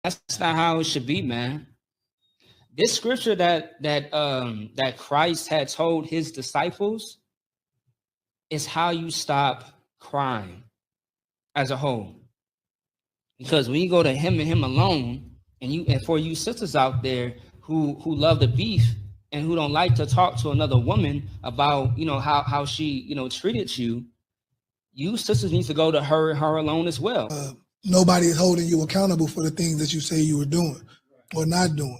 That's not how it should be, man. This scripture that Christ had told his disciples is how you stop crime as a whole. Because when you go to him and him alone, and for you sisters out there who love the beef and who don't like to talk to another woman about how she treated you, you sisters need to go to her alone as well. Nobody is holding you accountable for the things that you say you were doing or not doing.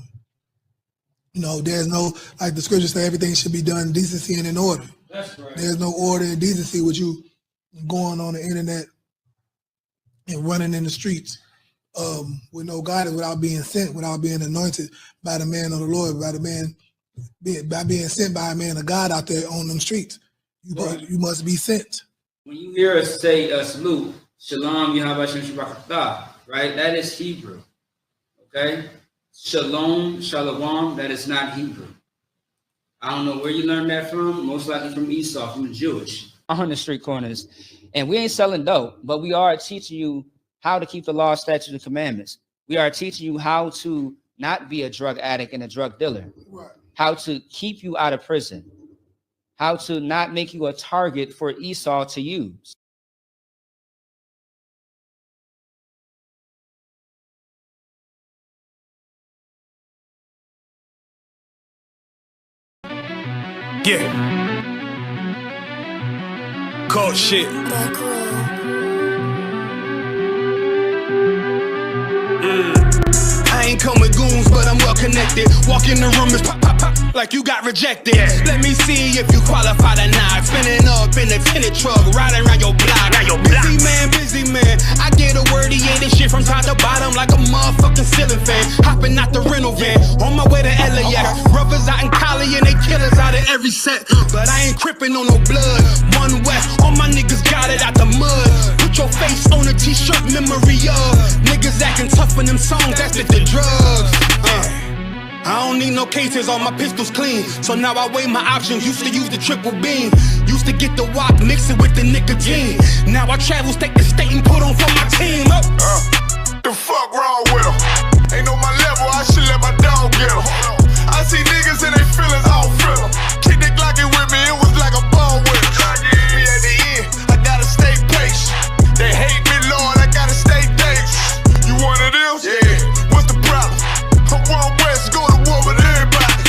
There's no, like the scriptures say, everything should be done in decency and in order. That's right. There's no order and decency with you going on the internet and running in the streets with no guidance, without being sent, without being anointed by the man of the Lord, by being sent by a man of God out there on them streets. You must be sent. When you hear us say salute, Shalom, Yahabashim Shabrakatah, right? That is Hebrew. Okay? Shalom, Shalom, that is not Hebrew. I don't know where you learned that from. Most likely from Esau, from the Jewish. On the street corners. And we ain't selling dope, but we are teaching you how to keep the law, statutes, and commandments. We are teaching you how to not be a drug addict and a drug dealer. Right. How to keep you out of prison. How to not make you a target for Esau to use. Yeah. Cold shit. I ain't come with goons, but I'm well connected. Walk in the room, is pop, pop, pop, like you got rejected. Let me see if you qualify or not. Spinning up in a tinted truck, riding around your block. Busy man. I get a word, he ate this shit from top to bottom like a motherfucking ceiling fan. Hopping out the rental van, on my way to LAX. Brothers out in Cali and they killers out of every set. But I ain't crippin' on no blood. One West, all my niggas got it out the mud. Put your face on a t-shirt, memory of niggas acting tough in them songs, that's the drugs. I don't need no cases, all my pistols clean. So now I weigh my options, used to use the triple beam. Used to get the wok, mix it with the nicotine. Now I travel state to state and put on for my team. The fuck wrong with them? Ain't on my level, I should let my dog get them. I see niggas and they feelings, I don't feel them. Kick the Glocky with me, it was like a ball with them. Me at the end, I gotta stay patient. They hate me, Lord, I gotta stay dangerous. You one of them? Yeah. What's the problem? I'm one West, go to war with everybody.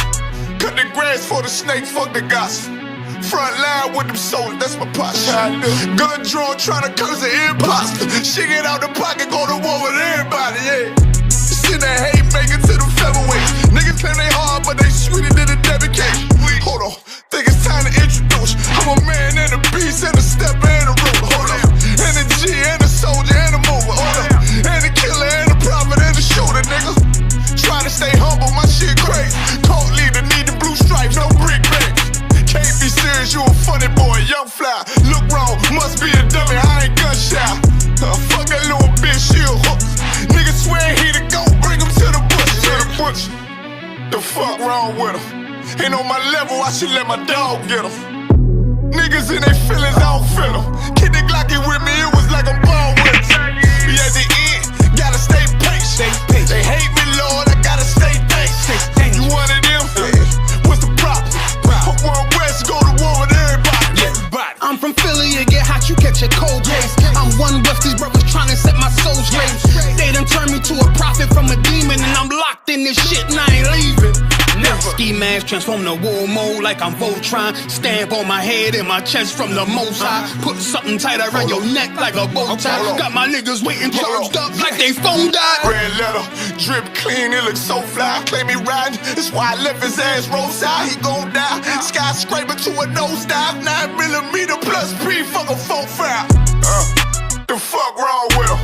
Cut the grass for the snakes, fuck the gospel. Front line with them soldiers, that's my posture. Gun drawn, trying to curse the imposter. Shit get out the pocket, go to war with everybody, yeah. Send that hate, make it to the featherweights. Niggas claim they hard, but they sweeter than a Debbie cake. Hold on, think it's time to introduce. I'm a man and a beast and a stepper and a ruler. Hold on, and a G and a soldier and a mover. Hold on, and a killer and a prophet and a shooter, nigga. Trying to stay humble, my shit crazy. Cold leader, need the blue stripes, no brick bags. Can't be serious, you a funny boy, young fly. Look wrong, must be a dummy, I ain't gun shy. Fuck that little bitch, she a hook. Nigga swear he the goat, bring him to the bush. To the bush. The fuck wrong with him? Ain't on my level, I should let my dog get him. Niggas in they feelings, I don't feel them. Kid the Glocky with me, it was like a ball with him. Be at the end, gotta stay patient. They hate me, Lord, I gotta stay patient. You one of them? What's the problem? I'm one West, go to war with everybody. I'm from Philly, you get hot, you catch a cold case. I'm one West, these brothers trying to set my soul straight. They done turned me to a prophet from a demon, and I'm locked in this shit and I ain't leaving. Ski mask transform to war mode like I'm Voltron. Stamp on my head and my chest from the most high. Put something tight around your neck like a bow tie. Got my niggas waiting charged up like they phone died. Red letter, drip clean, it looks so fly. Claim he riding, that's why I left his ass roadside. He gon' die, skyscraper to a nosedive. 9mm plus P, fuck a 4-5. The fuck wrong with him?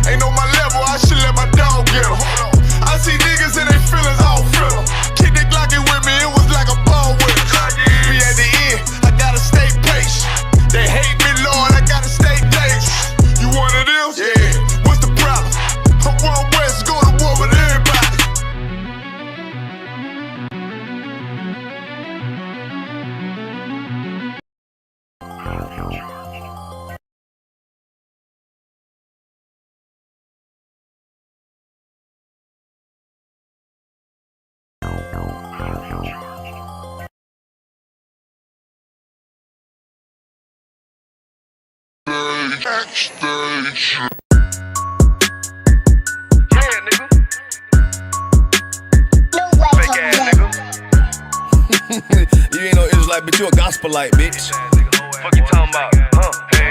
Ain't on my level, I should let my dog get him. I see niggas and they feelings, I don't feel them. Kick the Glocky with me, it was like a ball with him. Be at the end, I gotta stay patient. They hate me, Lord, I gotta stay dangerous. You one of them? Yeah. What's the problem? I'm one West, go to war with everybody. Backstage. Yeah, nigga. Fake ass nigga. You ain't no Israelite, bitch, you a gospelite, bitch. Fuck you talking about? Hey,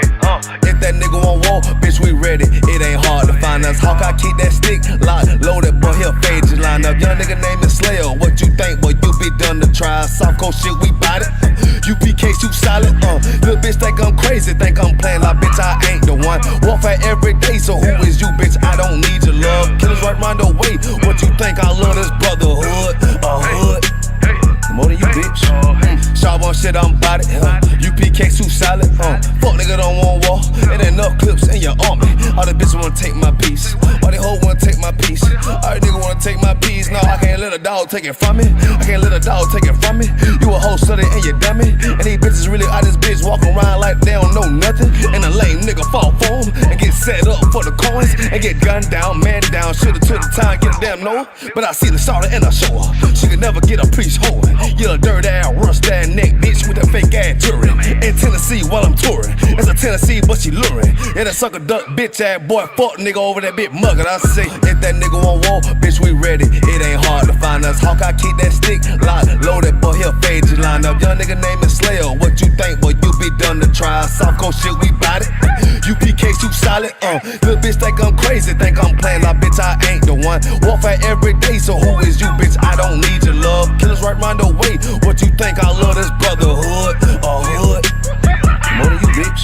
If that nigga on wall, bitch, we ready. It ain't hard to find us. Hawk, I keep that stick locked, loaded, boy, he'll fade you line up. Young nigga named the Slayer. What you think, boy? You be done to try. Soft cold shit, we bout it. UPK, shoot solid. Little bitch think I'm crazy, think I'm playing like bitch, I ain't the one. Warfare every day, so who is you, bitch? I don't need your love. Killers right round the way. What you think? I love this brotherhood, a hood. More than you, bitch. Sharp on shit, I'm bout it. UPK too solid. Fuck nigga don't want war. Ain't enough clips in your army. All the bitches wanna take my piece. All they hoes wanna take my piece. All the nigga wanna take my piece. No, I can't let a dog take it from me. I can't let a dog take it from me. You a hoe study and you dummy. And these bitches really out this bitch walking around like they don't know nothing. And a lame nigga fall for them and get set up for the coins and get gunned down, man down. Shoulda took the time, get a damn no. But I see the starter and I show her. She could never get a priest hoeing. You a dirt ass, rust ass neck bitch with that fake ass touring. In Tennessee while I'm touring. It's a Tennessee, but she luring. Yeah, that sucker duck bitch ass boy, fuck nigga over that bit muggin'. I say, if that nigga on wall, bitch, we ready. It ain't hard to find us. Hawk, I keep that stick locked, loaded, boy, he'll fade you line up. Young nigga named the Slayer. What you think, boy? You be done to try. Soft cold shit, we bout it. UPK too solid. Little bitch think I'm crazy, think I'm playing like bitch, I ain't the one. Warfare every day, so who is you, bitch? I don't need your love. Killers right round the way. What you think? I love this brotherhood, a hood. More than you, bitch.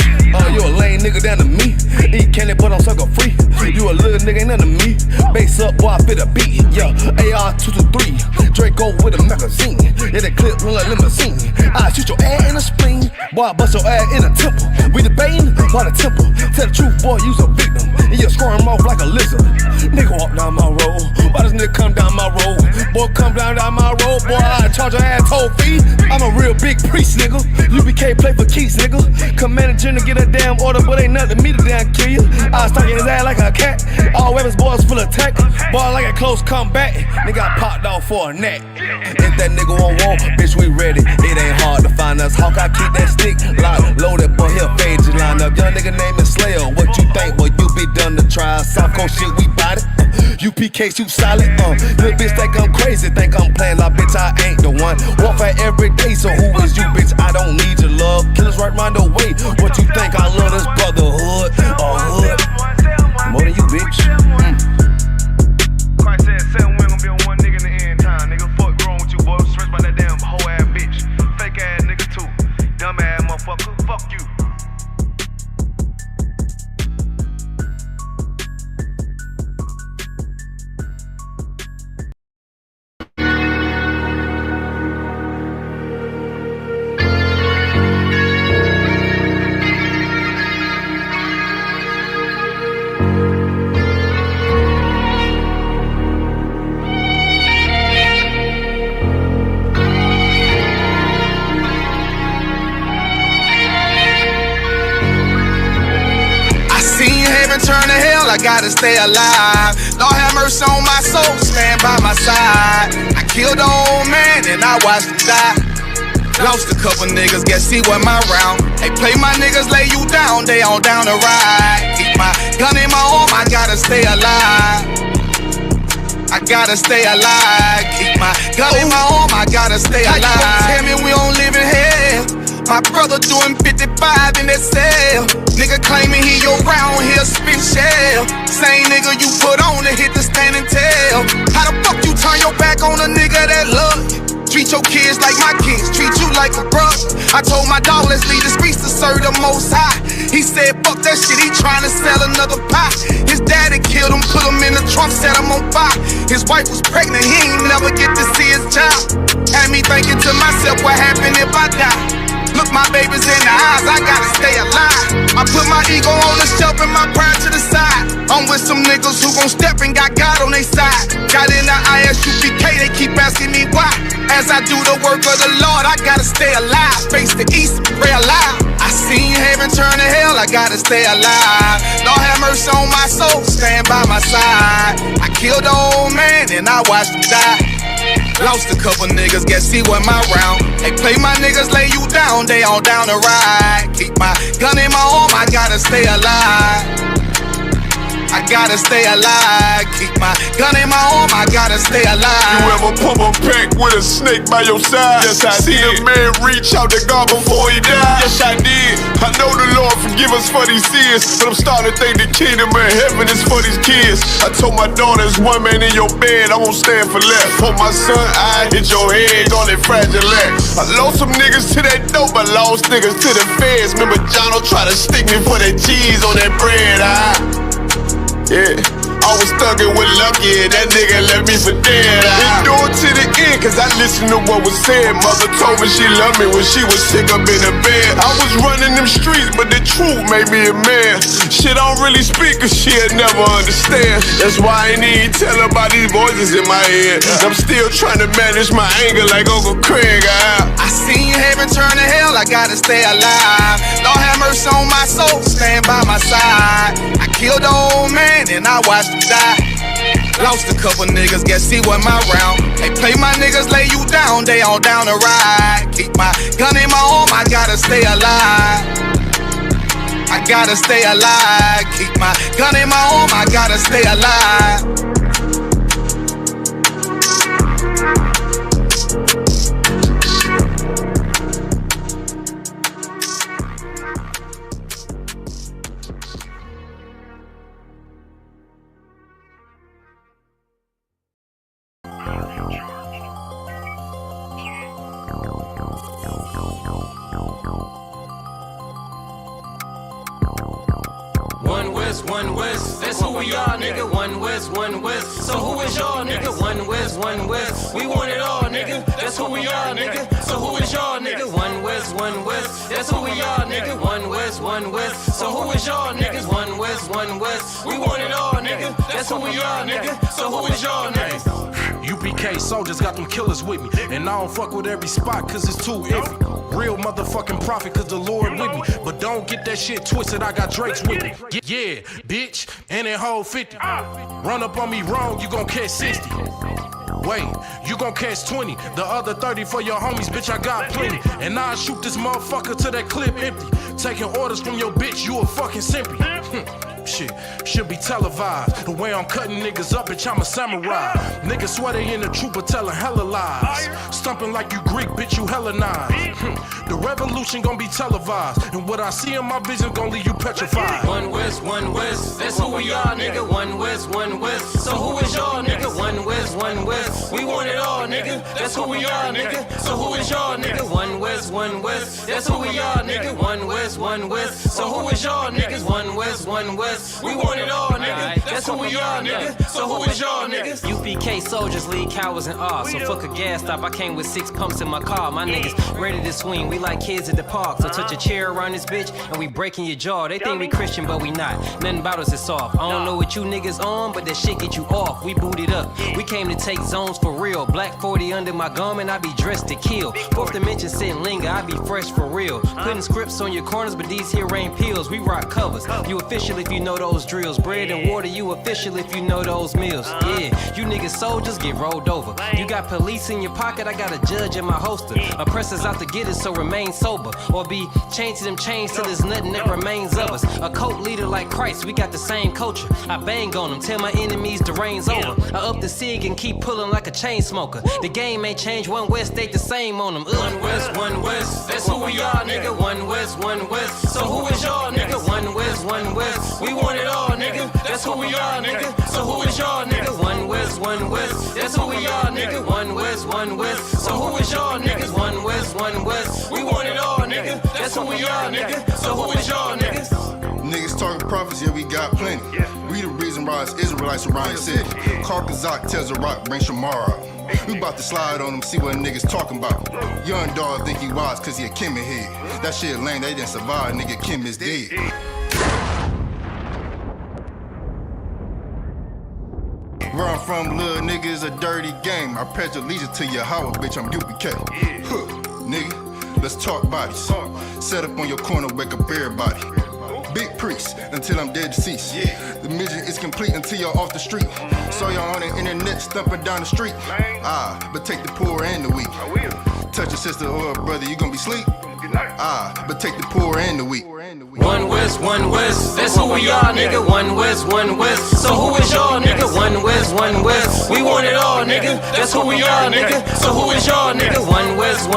You a lame nigga down to me. Eat candy, but I'm sucker free. You a little nigga, ain't nothing to me. Base up, boy, I fit a beat. Yeah, AR-223. Draco with a magazine. Yeah, that clip run like limousine. I shoot your ass in the spleen. Boy, I bust your ass in the temple. We debating, why the temple? Tell the truth, boy, you's a victim. And you squirm off like a lizard. Nigga walk down my road. Why does nigga come down my road? Boy, come down my road. Boy, I charge your ass toll fee. I'm a real big priest, nigga. UBK play for keys, nigga. Commanding to get a damn order, but ain't nothing to me to damn kill you. I stuck in his ass like a cat. All weapons, boys full of tech. Boy, like a close combat. Nigga, I popped off for a neck. If that nigga on wall, bitch, we ready. It ain't hard to find us. Hawk, I keep that stick locked, loaded, boy, he'll fade you line up. Young nigga named the Slayer. What you think, boy? You be done to try. Soft cold shit, we bout it. UPK too solid. Little bitch think I'm crazy, think I'm playing like bitch, I ain't the one. Warfare every day, so who is you, bitch? I don't need your love. Killers right round the way. What you think? I love this brotherhood, a hood. More than you, bitch. Christ said 7 we ain't gonna be on one nigga in the end time, nigga. Fuck wrong with you, boy. Stressed by that damn hoe ass bitch. Fake ass nigga too. Dumb ass motherfucker. Fuck you. Turn to hell, I gotta stay alive. Lord have mercy on my soul, stand by my side. I killed the old man and I watched him die. Lost a couple niggas, guess he wasn't my round. Hey, play my niggas, lay you down, they all down to ride. Keep my gun in my arm, I gotta stay alive. I gotta stay alive. Keep my gun in my arm, I gotta stay alive. How you gon' tell me we don't live in hell? My brother doing 55 in that cell. Nigga claiming he your round here spin shell. Same nigga you put on to hit the stand and tell. How the fuck you turn your back on a nigga that love you? Treat your kids like my kids, treat you like a brother. I told my dog, let's leave the streets to serve the most high. He said, fuck that shit, he tryna sell another pie. His daddy killed him, put him in the trunk, set him on fire. His wife was pregnant, he ain't never get to see his child. Had me thinking to myself, what happened if I die? Look my babies in the eyes, I gotta stay alive. I put my ego on the shelf and my pride to the side. I'm with some niggas who gon' step and got God on their side. Got in the ISUPK, they keep asking me why. As I do the work of the Lord, I gotta stay alive. Face the east, pray alive. I seen heaven turn to hell, I gotta stay alive. Lord have mercy on my soul, stand by my side. I killed the old man and I watched him die. Lost a couple niggas, guess he wasn't my round. Hey, play my niggas, lay you down, they all down to ride. Keep my gun in my arm, I gotta stay alive. I gotta stay alive. Keep my gun in my arm, I gotta stay alive. You ever pump a pack with a snake by your side? Yes, I See did. the man reach out to God before he died? Yes, I did. I know the Lord forgive us for these sins, but I'm starting to think the kingdom of heaven is for these kids. I told my daughter, there's one man in your bed, I won't stand for left. For my son, I hit your head on that fragile leg. I lost some niggas to that dope, but lost niggas to the feds. Remember Jono tried to stick me for that cheese on that bread, yeah. I was thuggin' with Lucky and that nigga left me for dead. Endure to the end, cause I listened to what was said. Mother told me she loved me when she was sick up in the bed. I was running them streets, but the truth made me a man. Shit, I don't really speak cause she'll never understand. That's why I ain't even tell her about these voices in my head. I'm still trying to manage my anger like Uncle Craig. I seen heaven turn to hell, I gotta stay alive. Lord have mercy on my soul, stand by my side. I killed the old man and I watched him die. Lost a couple niggas, guess he wasn't my round. Hey, play my niggas, lay you down, they all down to ride. Keep my gun in my arm, I gotta stay alive. I gotta stay alive. Keep my gun in my arm, I gotta stay alive. One West, that's who we are, nigga. One West. So who is y'all, nigga? One West. We want it all, nigga. That's who we are, nigga. So who is y'all, nigga? One West. That's who we are, nigga. One West. So who is y'all, niggas? One West. We want it all, nigga. That's who we are, nigga. So who is y'all, niggas? UPK soldiers got them killers with me, and I don't fuck with every spot cause it's too iffy. Real motherfucking prophet cause the Lord with me, but don't get that shit twisted, I got Drake's with me. Yeah, bitch, and it hold 50. Run up on me wrong, you gon' catch 60. Wait, you gon' catch 20. The other 30 for your homies, bitch, I got plenty. And I'll shoot this motherfucker till that clip empty. Taking orders from your bitch, you a fucking simpy. Shit, should be televised. The way I'm cutting niggas up, bitch, I'm a samurai. Niggas swear they in the truth, but telling hella lies. Stumping like you Greek, bitch, you Hellenized. The revolution gon' be televised, and what I see in my vision gon' leave you petrified. One West, that's who we are, nigga. One West. So who is y'all, nigga? One West. We want it all, nigga. That's who we are, nigga. So who is y'all, nigga? One West. That's who we are, nigga. One West. So who is y'all, niggas? One West. We want it all, nigga. That's who we are, nigga. So who is y'all, niggas? UPK soldiers lead cowards in awe. So fuck a gas stop, I came with 6 pumps in my car. My niggas ready to swing, we like kids at the park. So touch a chair around this bitch and we breaking your jaw. They think we Christian, but we not. Nothing about us is soft. I don't know what you niggas on, but that shit get you off. We booted up. We came to take zones for real. Black 40 under my garment, I be dressed to kill. Fourth dimension sitting linger, I be fresh for real. Putting scripts on your corners, but these here ain't pills. We rock covers. You official if you know those drills. Bread and water, you official if you know those meals. Yeah, you niggas soldiers get rolled over. You got police in your pocket, I got a judge in my holster. Oppressors out to get us, so remain sober. Or be chained to them chains till there's nothing that remains of us. A cult leader like Christ, we got the same culture. I bang on them, tell my enemies the reign's over. I up the cig and keep pulling like a chain smoker. The game ain't changed, One West stayed the same on them. One West, that's who we are, nigga. One West. So who is y'all, nigga? One West. We want it all, nigga. That's who we are, nigga. So who is y'all, nigga? One West. That's who we are, nigga. One West. So who is y'all, niggas? One West. We want it all, nigga. That's who we are, nigga. So who is y'all, niggas? Niggas talking prophets, yeah, we got plenty. We the reason why it's Israelites around the city. Karkazak tells a rock, bring Shamar out. We about to slide on them, see what niggas talking about. Young dog think he wise cause he a Kim head. That shit lame, they didn't survive, nigga, Kim is dead. Where I'm from, little nigga, is a dirty game. I pledge allegiance to Yahweh, bitch, I'm UPK. Huh, nigga, let's talk bodies. Set up on your corner, wake up everybody. big priest until I'm dead deceased. The mission is complete until y'all off the street. Saw y'all on the internet stumping down the street. But take the poor and the weak. Touch your sister or a brother, you gon' be sleep. But take the poor and the weak. One West, that's who we are, nigga. One West. So who is y'all, nigga? One West. We want it all, nigga. That's who we are, nigga. So who is y'all, nigga? One West.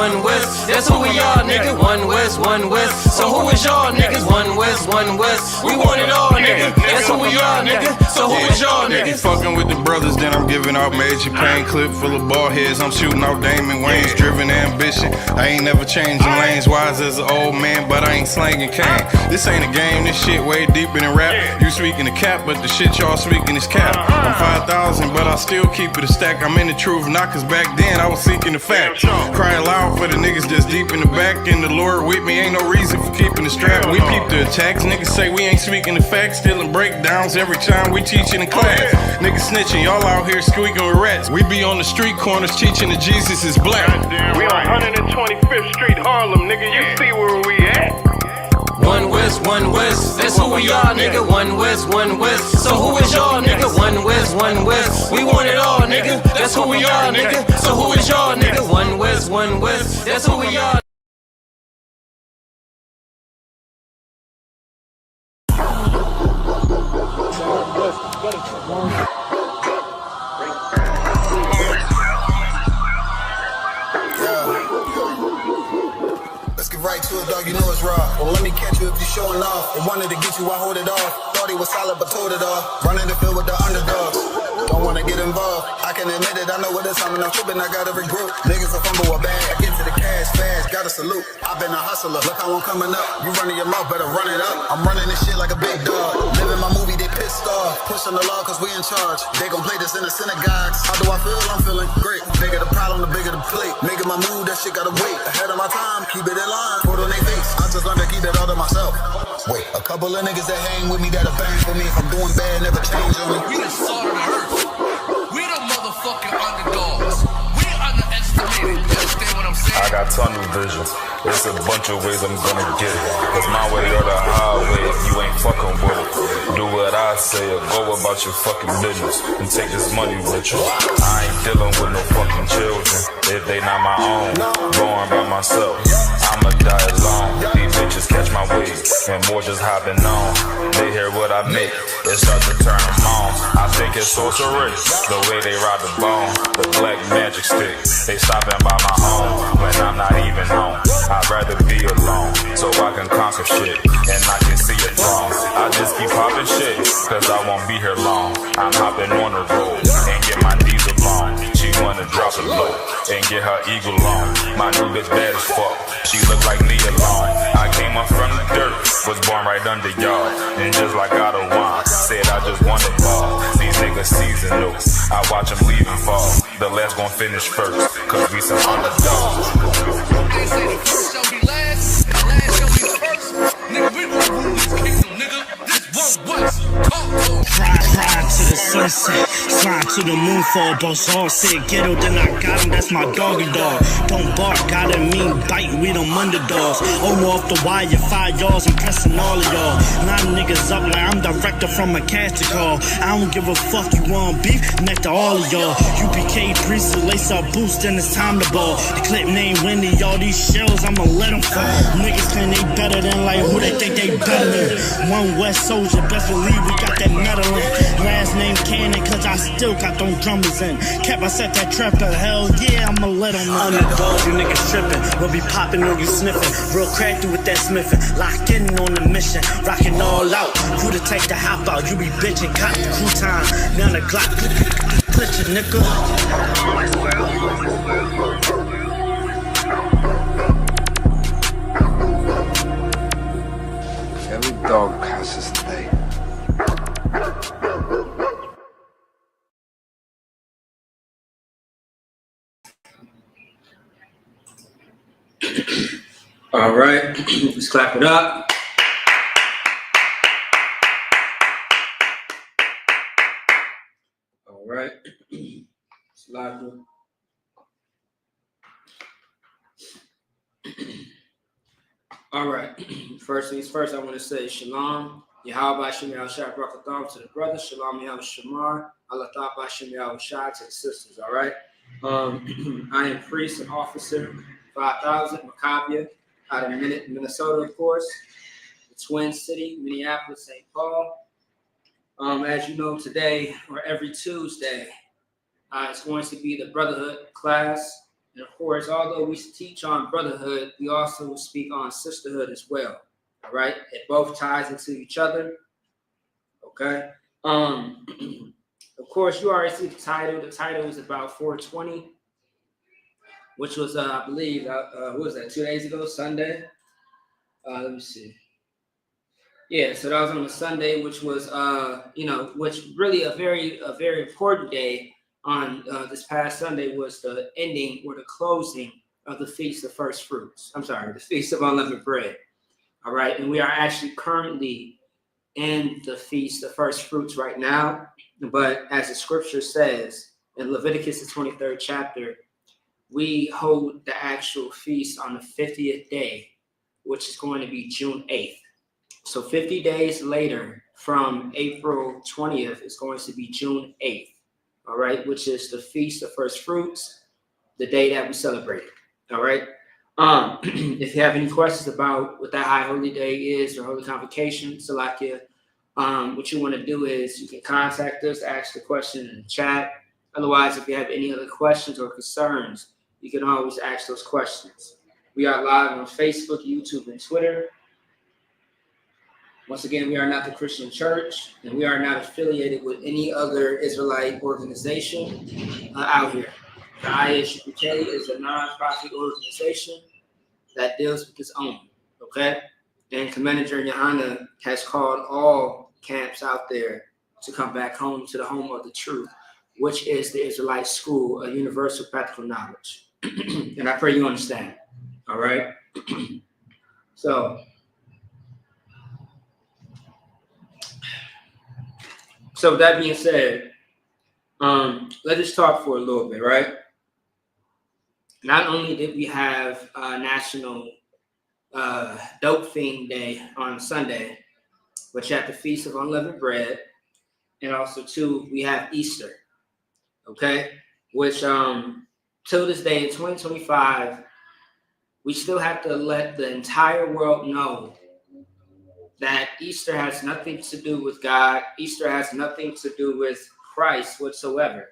That's who we are, nigga. One West. So who is y'all, niggas? One West. We want it all, nigga. That's who we are, nigga. So who is y'all, niggas? Fucking with the brothers, then I'm giving out major pain. Clip full of ball heads, I'm shooting out Damon Wayne's. Driven ambition, I ain't never changing lanes. Wise as an old man, but I ain't slanging cane. This ain't a game, this shit way deeper than rap. You speaking the cap, but the shit y'all speaking is cap. I'm 5,000, but I still keep it a stack. I'm in the truth, not cause back then I was seeking the facts. Cry aloud for the niggas that's deep in the back. And the Lord with me, ain't no reason for keeping the strap. We peep the attacks, niggas say we ain't speaking the facts. Stealing breakdowns every time we teaching in class. Niggas snitching, y'all out here squeaking with rats. We be on the street corners teaching that Jesus is black. We on 125th Street, Harlem, nigga. You see where we at? One West, that's who we are, nigga. One West. So who is y'all, nigga? One West. We want it all, nigga. That's who we are, nigga. So who is y'all, nigga? One West. That's who we are. Let's get right to it, dog, you know it's raw. Well, let me catch you if you're showing off. They wanted to get you, I hold it off. Thought he was solid, but told it off. Running the field with the underdogs. Don't wanna get involved. I can admit it, I know what it's. I'm in a tripping, I got every group. Niggas a fumble a bag. I get to the cash fast, gotta salute. I've been a hustler, look how I'm coming up. You running your mouth, better run it up. I'm running this shit like a big dog. Living my movie, they pissed off. Pushing the law, cause we in charge. They gon' play this in the synagogues. How do I feel? I'm feeling great. Bigger the problem, the bigger the plate. Making my move, that shit gotta wait. Ahead of my time, keep it in line. Put on their face, I just learned to keep it all to myself. Wait, a couple of niggas that hang with me that'll bang for me. If I'm doing bad, never change on me. We the salt of the earth. We the motherfucking underdogs. We underestimated. You understand what I'm saying? I got tunnel vision. There's a bunch of ways I'm gonna get it. It's my way or the highway if you ain't fucking with it. Do what I say or go about your fucking business and take this money with you. I ain't dealing with no fucking children if they not my own. Going by myself, I'ma die alone. These bitches catch my wave and more just hopping on. They hear what I make, it starts to turn them on. I think it's sorcery, the way they ride the bone. The black magic stick, they stopping by my home when I'm not even home. I'd rather be alone, so I can conquer shit, and I can see it wrong. I just keep popping shit, cause I won't be here long. I'm hopping on the road, and get my diesel on. She wanna drop it low, and get her eagle on. My new bitch bad as fuck, she look like me alone. I came up from the dirt, was born right under y'all. And just like God of wine, said I just wanted ball. These niggas seasonal, I watch them leave and fall. The last gon' finish first, cause we some underdogs. They say the first shall be last, the last shall be first. Nigga, we gon' rule this kingdom, nigga. This one West. Ride to the sunset, slide to the moonfall. Boss all said ghetto, then I got him, that's my doggy dog. Don't bark, gotta mean bite, we them underdogs. Over off the wire, 5 yards, I'm pressing all of y'all. Line niggas up like I'm director from a casting call. I don't give a fuck, you want beef? Next to all of y'all. UPK priest, lace up boost, then it's time to ball. The clip name Winnie, all these shells, I'ma let them fall. Niggas claim they better than like who they think they better than. One West soldier, best believe we got that metal in. Last name Cannon, cause I still got them drummers in. Kept I set that trapper, hell yeah, I'ma let them know. Underdog, you niggas trippin', we'll be poppin' on you sniffin'. Real crafty with that smithin', lock in on the mission, rockin' all out. Who to take the hop out, you be bitchin', cop the crew time. Now the Glock, glitch it, nigga. Every dog has his day. All right, let's clap it up. All right, it's live. All right. First things first, I want to say shalom. Yahweh Shem Yahushua Barakatham to the brothers. Shalom Yahweh Shamar. Allah Ta'ala Shem Yahushua to the sisters. All right. I am priest and officer 5000 Maccabia out of Minnesota, of course. The Twin City, Minneapolis, St. Paul. As you know, today or every Tuesday, it's going to be the Brotherhood class. And of course, although we teach on brotherhood, we also speak on sisterhood as well. All right, it both ties into each other. Okay. Of course, you already see the title. The title is about 420, which was, I believe, what was that? 2 days ago, Sunday. Let me see. Yeah, so that was on a Sunday, which was, which really a very important day. On this past Sunday was the ending or the closing of the Feast of First Fruits. I'm sorry, the Feast of Unleavened Bread. All right, and we are actually currently in the Feast of First Fruits right now. But as the scripture says in Leviticus, the 23rd chapter, we hold the actual feast on the 50th day, which is going to be June 8th. So 50 days later from April 20th is going to be June 8th. All right, which is the Feast of First Fruits, the day that we celebrated. All right. If you have any questions about what that High Holy Day is or Holy Convocation, Salakia, what you want to do is you can contact us, ask the question in the chat. Otherwise, if you have any other questions or concerns, you can always ask those questions. We are live on Facebook, YouTube, and Twitter. Once again, we are not the Christian Church, and we are not affiliated with any other Israelite organization out here. The ISUPK is a non-profit organization that deals with its own, okay? And Commander Johanna has called all camps out there to come back home to the home of the truth, which is the Israelite School of Universal Practical Knowledge. And I pray you understand, all right? So with that being said, let's just talk for a little bit, right? Not only did we have National Dope Fiend Day on Sunday, which had the Feast of Unleavened Bread, and also too, we have Easter, okay? Which till this day in 2025, we still have to let the entire world know that Easter has nothing to do with God. Easter has nothing to do with Christ whatsoever.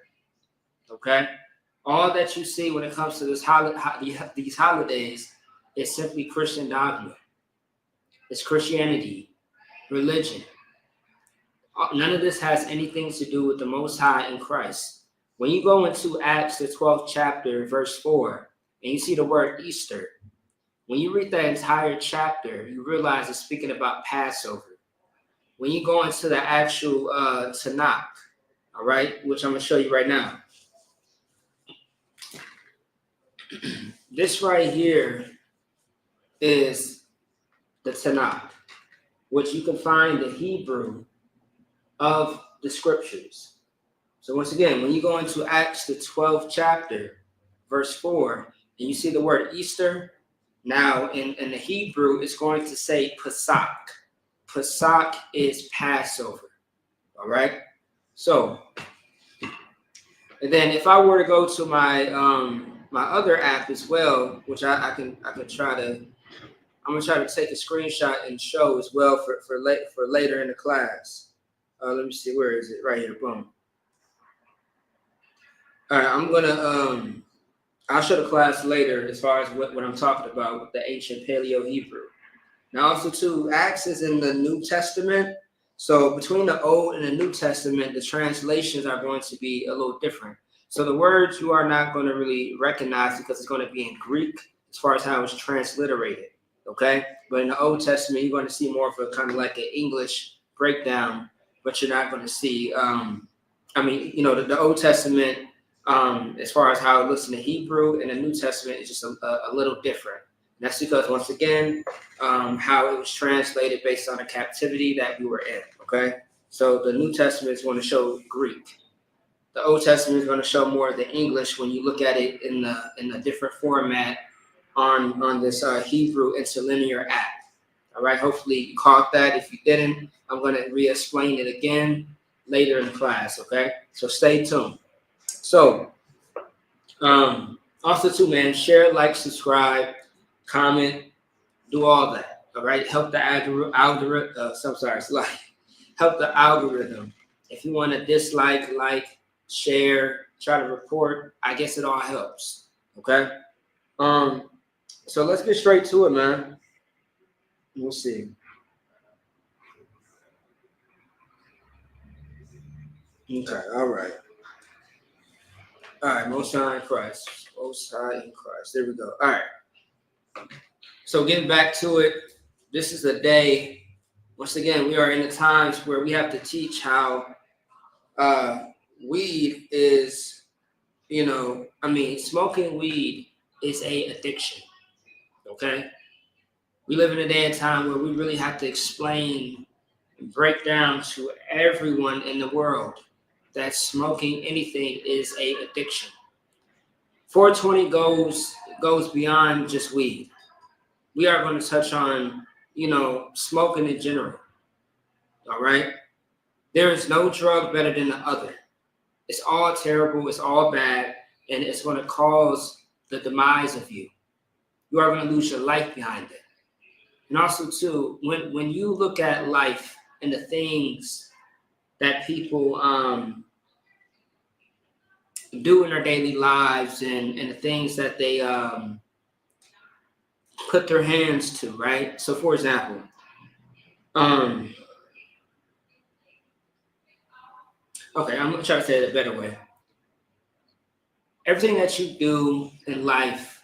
Okay? All that you see when it comes to these holidays is simply Christian dogma. It's Christianity, religion. None of this has anything to do with the Most High in Christ. When you go into Acts, the 12th chapter, verse 4, and you see the word Easter, when you read that entire chapter, you realize it's speaking about Passover. When you go into the actual Tanakh, all right, which I'm going to show you right now. This right here is the Tanakh, which you can find the Hebrew of the scriptures. So once again, when you go into Acts, the 12th chapter, verse 4, and you see the word Easter, now, in the Hebrew, it's going to say Pesach. Pesach is Passover. All right. So, and then if I were to go to my my other app as well, which I can try to, I'm gonna try to take a screenshot and show as well for later in the class. Let me see, where is it? Right here. Boom. All right, I'm gonna I'll show the class later as far as what I'm talking about with the ancient Paleo Hebrew. Now also too, Acts is in the New Testament. So between the Old and the New Testament, the translations are going to be a little different. So the words you are not going to really recognize because it's going to be in Greek as far as how it's transliterated, okay? But in the Old Testament, you're going to see more of a kind of like an English breakdown, but you're not going to see, the Old Testament, as far as how it looks in the Hebrew and the New Testament is just a little different. And that's because, once again, how it was translated based on the captivity that we were in, okay? So the New Testament is going to show Greek. The Old Testament is going to show more of the English when you look at it in the different format on this Hebrew interlinear act. All right, hopefully you caught that. If you didn't, I'm going to re-explain it again later in class, okay? So stay tuned. So, also too, man, share, like, subscribe, comment, do all that, all right? Help the algorithm, help the algorithm. If you want to dislike, like, share, try to report, I guess it all helps, okay? So let's get straight to it, man. We'll see. Okay, all right. All right, Most High in Christ. Most High in Christ. There we go. All right. So getting back to it, this is a day, once again, we are in the times where we have to teach how weed is, smoking weed is a addiction, okay? We live in a day and time where we really have to explain and break down to everyone in the world that smoking anything is a addiction. 420 goes beyond just weed. We are going to touch on, smoking in general. All right? There is no drug better than the other. It's all terrible, it's all bad, and it's going to cause the demise of you. You are going to lose your life behind it. And also, too, when you look at life and the things that people do in their daily lives and the things that they put their hands to, right? So, for example, okay, I'm going to try to say it a better way. Everything that you do in life,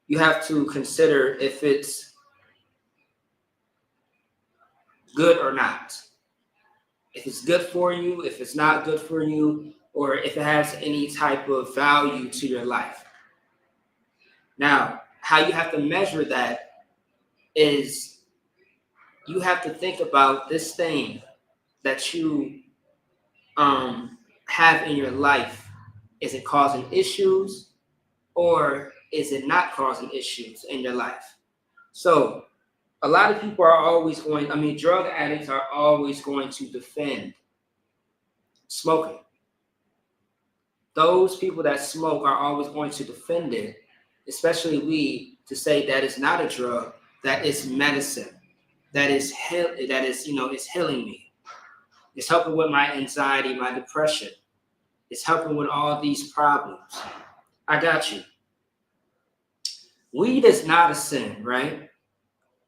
you have to consider if it's good or not. If it's good for you, if it's not good for you, or if it has any type of value to your life. Now, how you have to measure that is you have to think about this thing that you have in your life. Is it causing issues or is it not causing issues in your life? So a lot of people are always drug addicts are always going to defend smoking. Those people that smoke are always going to defend it, especially weed, to say that it's not a drug, that it's medicine, that is it's healing me. It's helping with my anxiety, my depression. It's helping with all these problems. I got you. Weed is not a sin, right?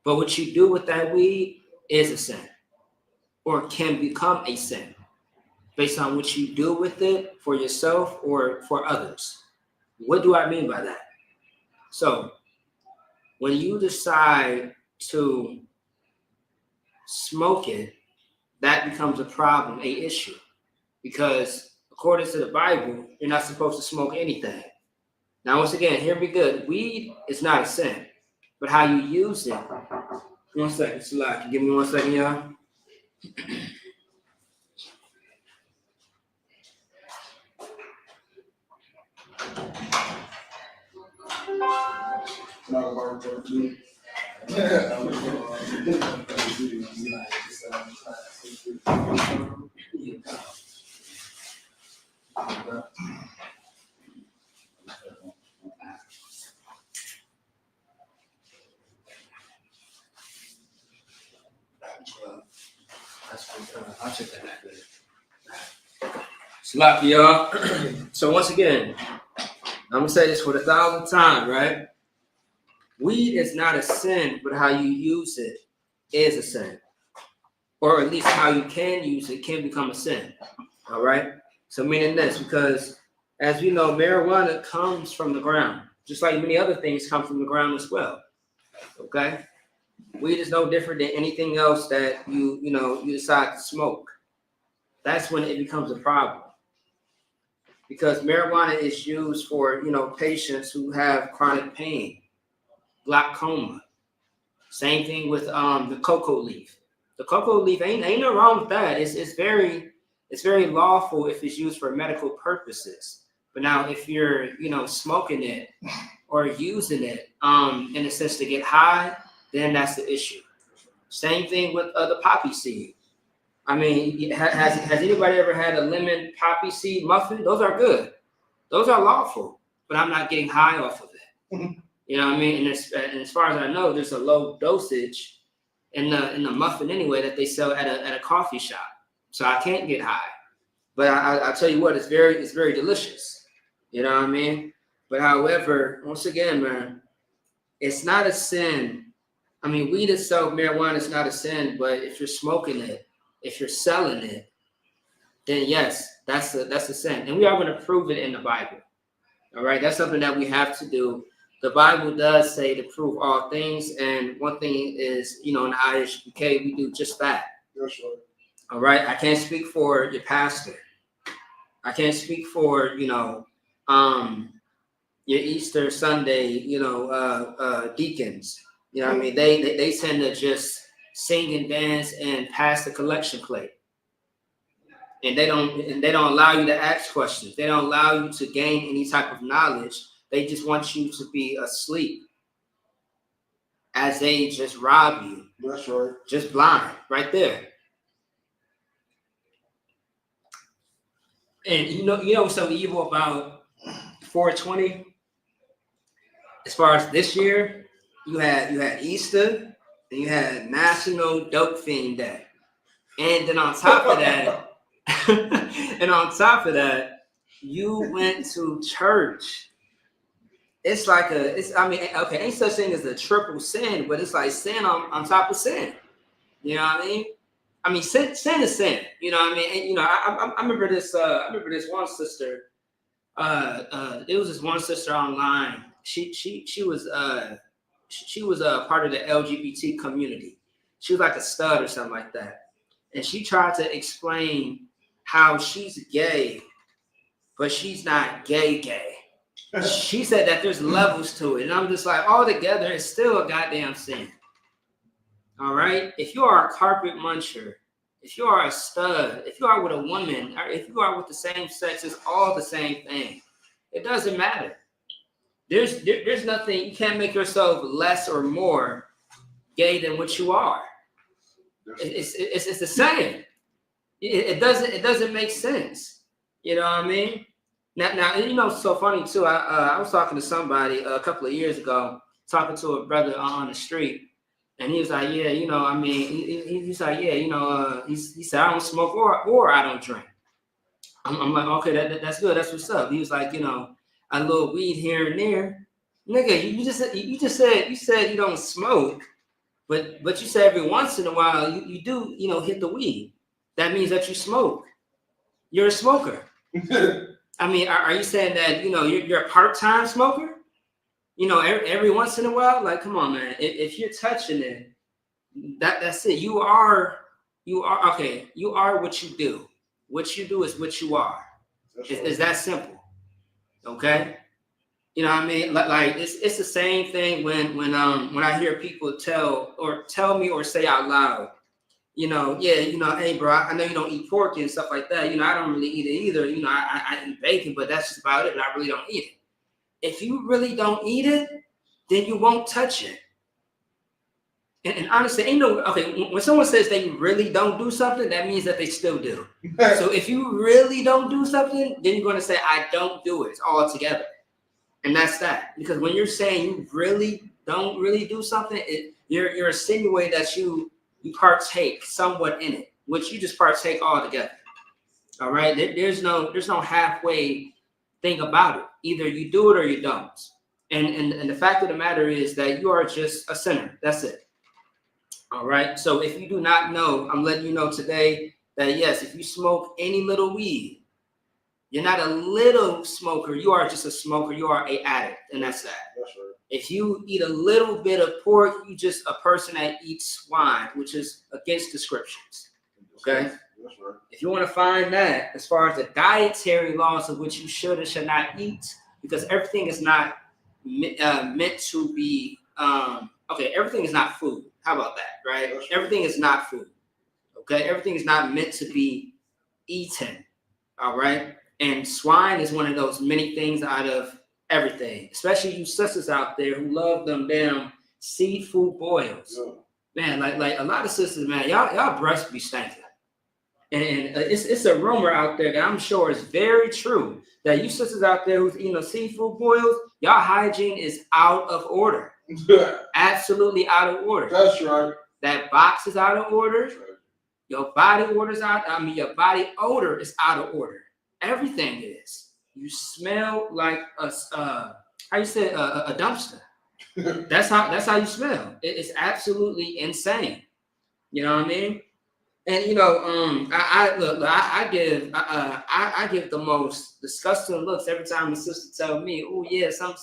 But what you do with that weed is a sin, or can become a sin, based on what you do with it for yourself or for others. What do I mean by that? So, when you decide to smoke it, that becomes a problem, a issue. Because according to the Bible, you're not supposed to smoke anything. Now, once again, hear me good. Weed is not a sin, but how you use it. 1 second, Salak. Give me 1 second, y'all. I'll check that back later. Slap y'all. So once again, I'm gonna say this for the 1,000th time, right? Weed is not a sin, but how you use it is a sin. Or at least how you can use it can become a sin. All right? So meaning this, because as we know, marijuana comes from the ground, just like many other things come from the ground as well. Okay? Weed is no different than anything else that you decide to smoke. That's when it becomes a problem. Because marijuana is used for, patients who have chronic pain, glaucoma. Same thing with the cocoa leaf. The cocoa leaf ain't no wrong with that. It's very lawful if it's used for medical purposes. But now if you're, smoking it, or using it in a sense to get high, then that's the issue. Same thing with the poppy seed. I mean, has anybody ever had a lemon poppy seed muffin? Those are good. Those are lawful, but I'm not getting high off of it. You know what I mean? And as far as I know, there's a low dosage in the muffin anyway that they sell at a coffee shop, so I can't get high. But I tell you what, it's very delicious. You know what I mean? But however, once again, man, it's not a sin. I mean, weed itself, marijuana is not a sin, but if you're smoking it, if you're selling it, then yes, that's a sin. And we are going to prove it in the Bible. All right, that's something that we have to do. The Bible does say to prove all things, and one thing is, in the ISUK, we do just that. That's right. All right, I can't speak for your pastor. I can't speak for your Easter Sunday, deacons. You know what I mean? They tend to just sing and dance and pass the collection plate. And they don't allow you to ask questions. They don't allow you to gain any type of knowledge. They just want you to be asleep as they just rob you. That's right. Just blind, right there. And you know what's so evil about 420? As far as this year, you had Easter and you had National Dope Fiend Day. And then on top of that, you went to church. It's like ain't such thing as a triple sin, but it's like sin on top of sin. You know what I mean? I mean, sin is sin. You know what I mean? And I remember this. I remember this one sister. It was this one sister online. She was part of the LGBT community. She was like a stud or something like that. And she tried to explain how she's gay, but she's not gay. She said that there's levels to it. And I'm just like, all together, it's still a goddamn sin. All right? If you are a carpet muncher, if you are a stud, if you are with a woman, or if you are with the same sex, it's all the same thing. It doesn't matter. There's nothing, you can't make yourself less or more gay than what you are. It's the same. It doesn't make sense. You know what I mean? Now it's so funny too. I was talking to somebody a couple of years ago, talking to a brother on the street, and he was like, "Yeah, I mean," he's like, "Yeah, he said I don't smoke or I don't drink." I'm like, "Okay, that's good. That's what's up." He was like, a little weed here and there, nigga. You just said you don't smoke, but you said every once in a while you do hit the weed. That means that you smoke. You're a smoker. I mean, are you saying that you're a part-time smoker? Every once in a while, like, come on, man. If you're touching it, that's it. You are okay. You are what you do. What you do is what you are. It's that simple. Okay. You know what I mean? Like it's the same thing when I hear people tell me or say out loud, hey, bro, I know you don't eat pork and stuff like that. I don't really eat it either. I eat bacon, but that's just about it. But I really don't eat it. If you really don't eat it, then you won't touch it. And honestly, when someone says they really don't do something, that means that they still do. So if you really don't do something, then you're going to say, I don't do it altogether. And that's that. Because when you're saying you really don't do something, you're insinuating that you partake somewhat in it, which you just partake altogether. All right. There's no halfway thing about it. Either you do it or you don't. And the fact of the matter is that you are just a sinner. That's it. All right. So if you do not know, I'm letting you know today that yes, if you smoke any little weed, you're not a little smoker. You are just a smoker. You are an addict, and that's that. That's right. If you eat a little bit of pork, you just a person that eats swine, which is against the scriptures. Okay. That's right. If you want to find that, as far as the dietary laws of which you should and should not eat, because everything is not meant to be. Everything is not food. How about that, right? Everything is not food. Okay, everything is not meant to be eaten. All right, and swine is one of those many things out of everything, especially you sisters out there who love them damn seafood boils. Man, like a lot of sisters, man, y'all breasts be stinking. And it's a rumor out there that I'm sure is very true that you sisters out there who's eating seafood boils, y'all hygiene is out of order. Absolutely out of order. That's right. That box is out of order. Your body odor's out. Your body odor is out of order. Everything is. You smell like a dumpster. That's how you smell. It's absolutely insane. You know what I mean? And you know, I give the most disgusting looks every time a sister tell me, "Oh yeah, some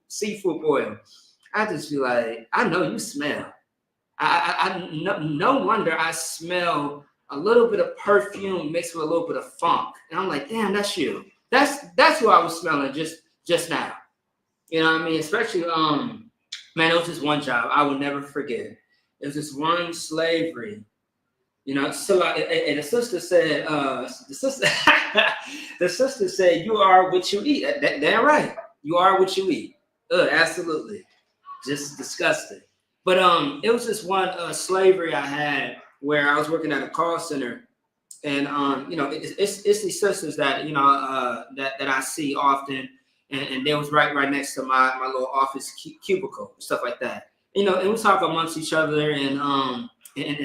seafood boil." I just be like, I know you smell. No wonder I smell a little bit of perfume mixed with a little bit of funk, and I'm like, damn, that's you. That's who I was smelling just now. You know what I mean? Especially man, it was just one job I will never forget. It was this one slavery. You know, so and the sister said, the sister said, "You are what you eat." Damn right, you are what you eat. Absolutely, just disgusting. But it was this one slavery I had where I was working at a call center, and you know, it's these sisters that you know that I see often, and they was right next to my little office cubicle, stuff like that. You know, and we talk amongst each other, and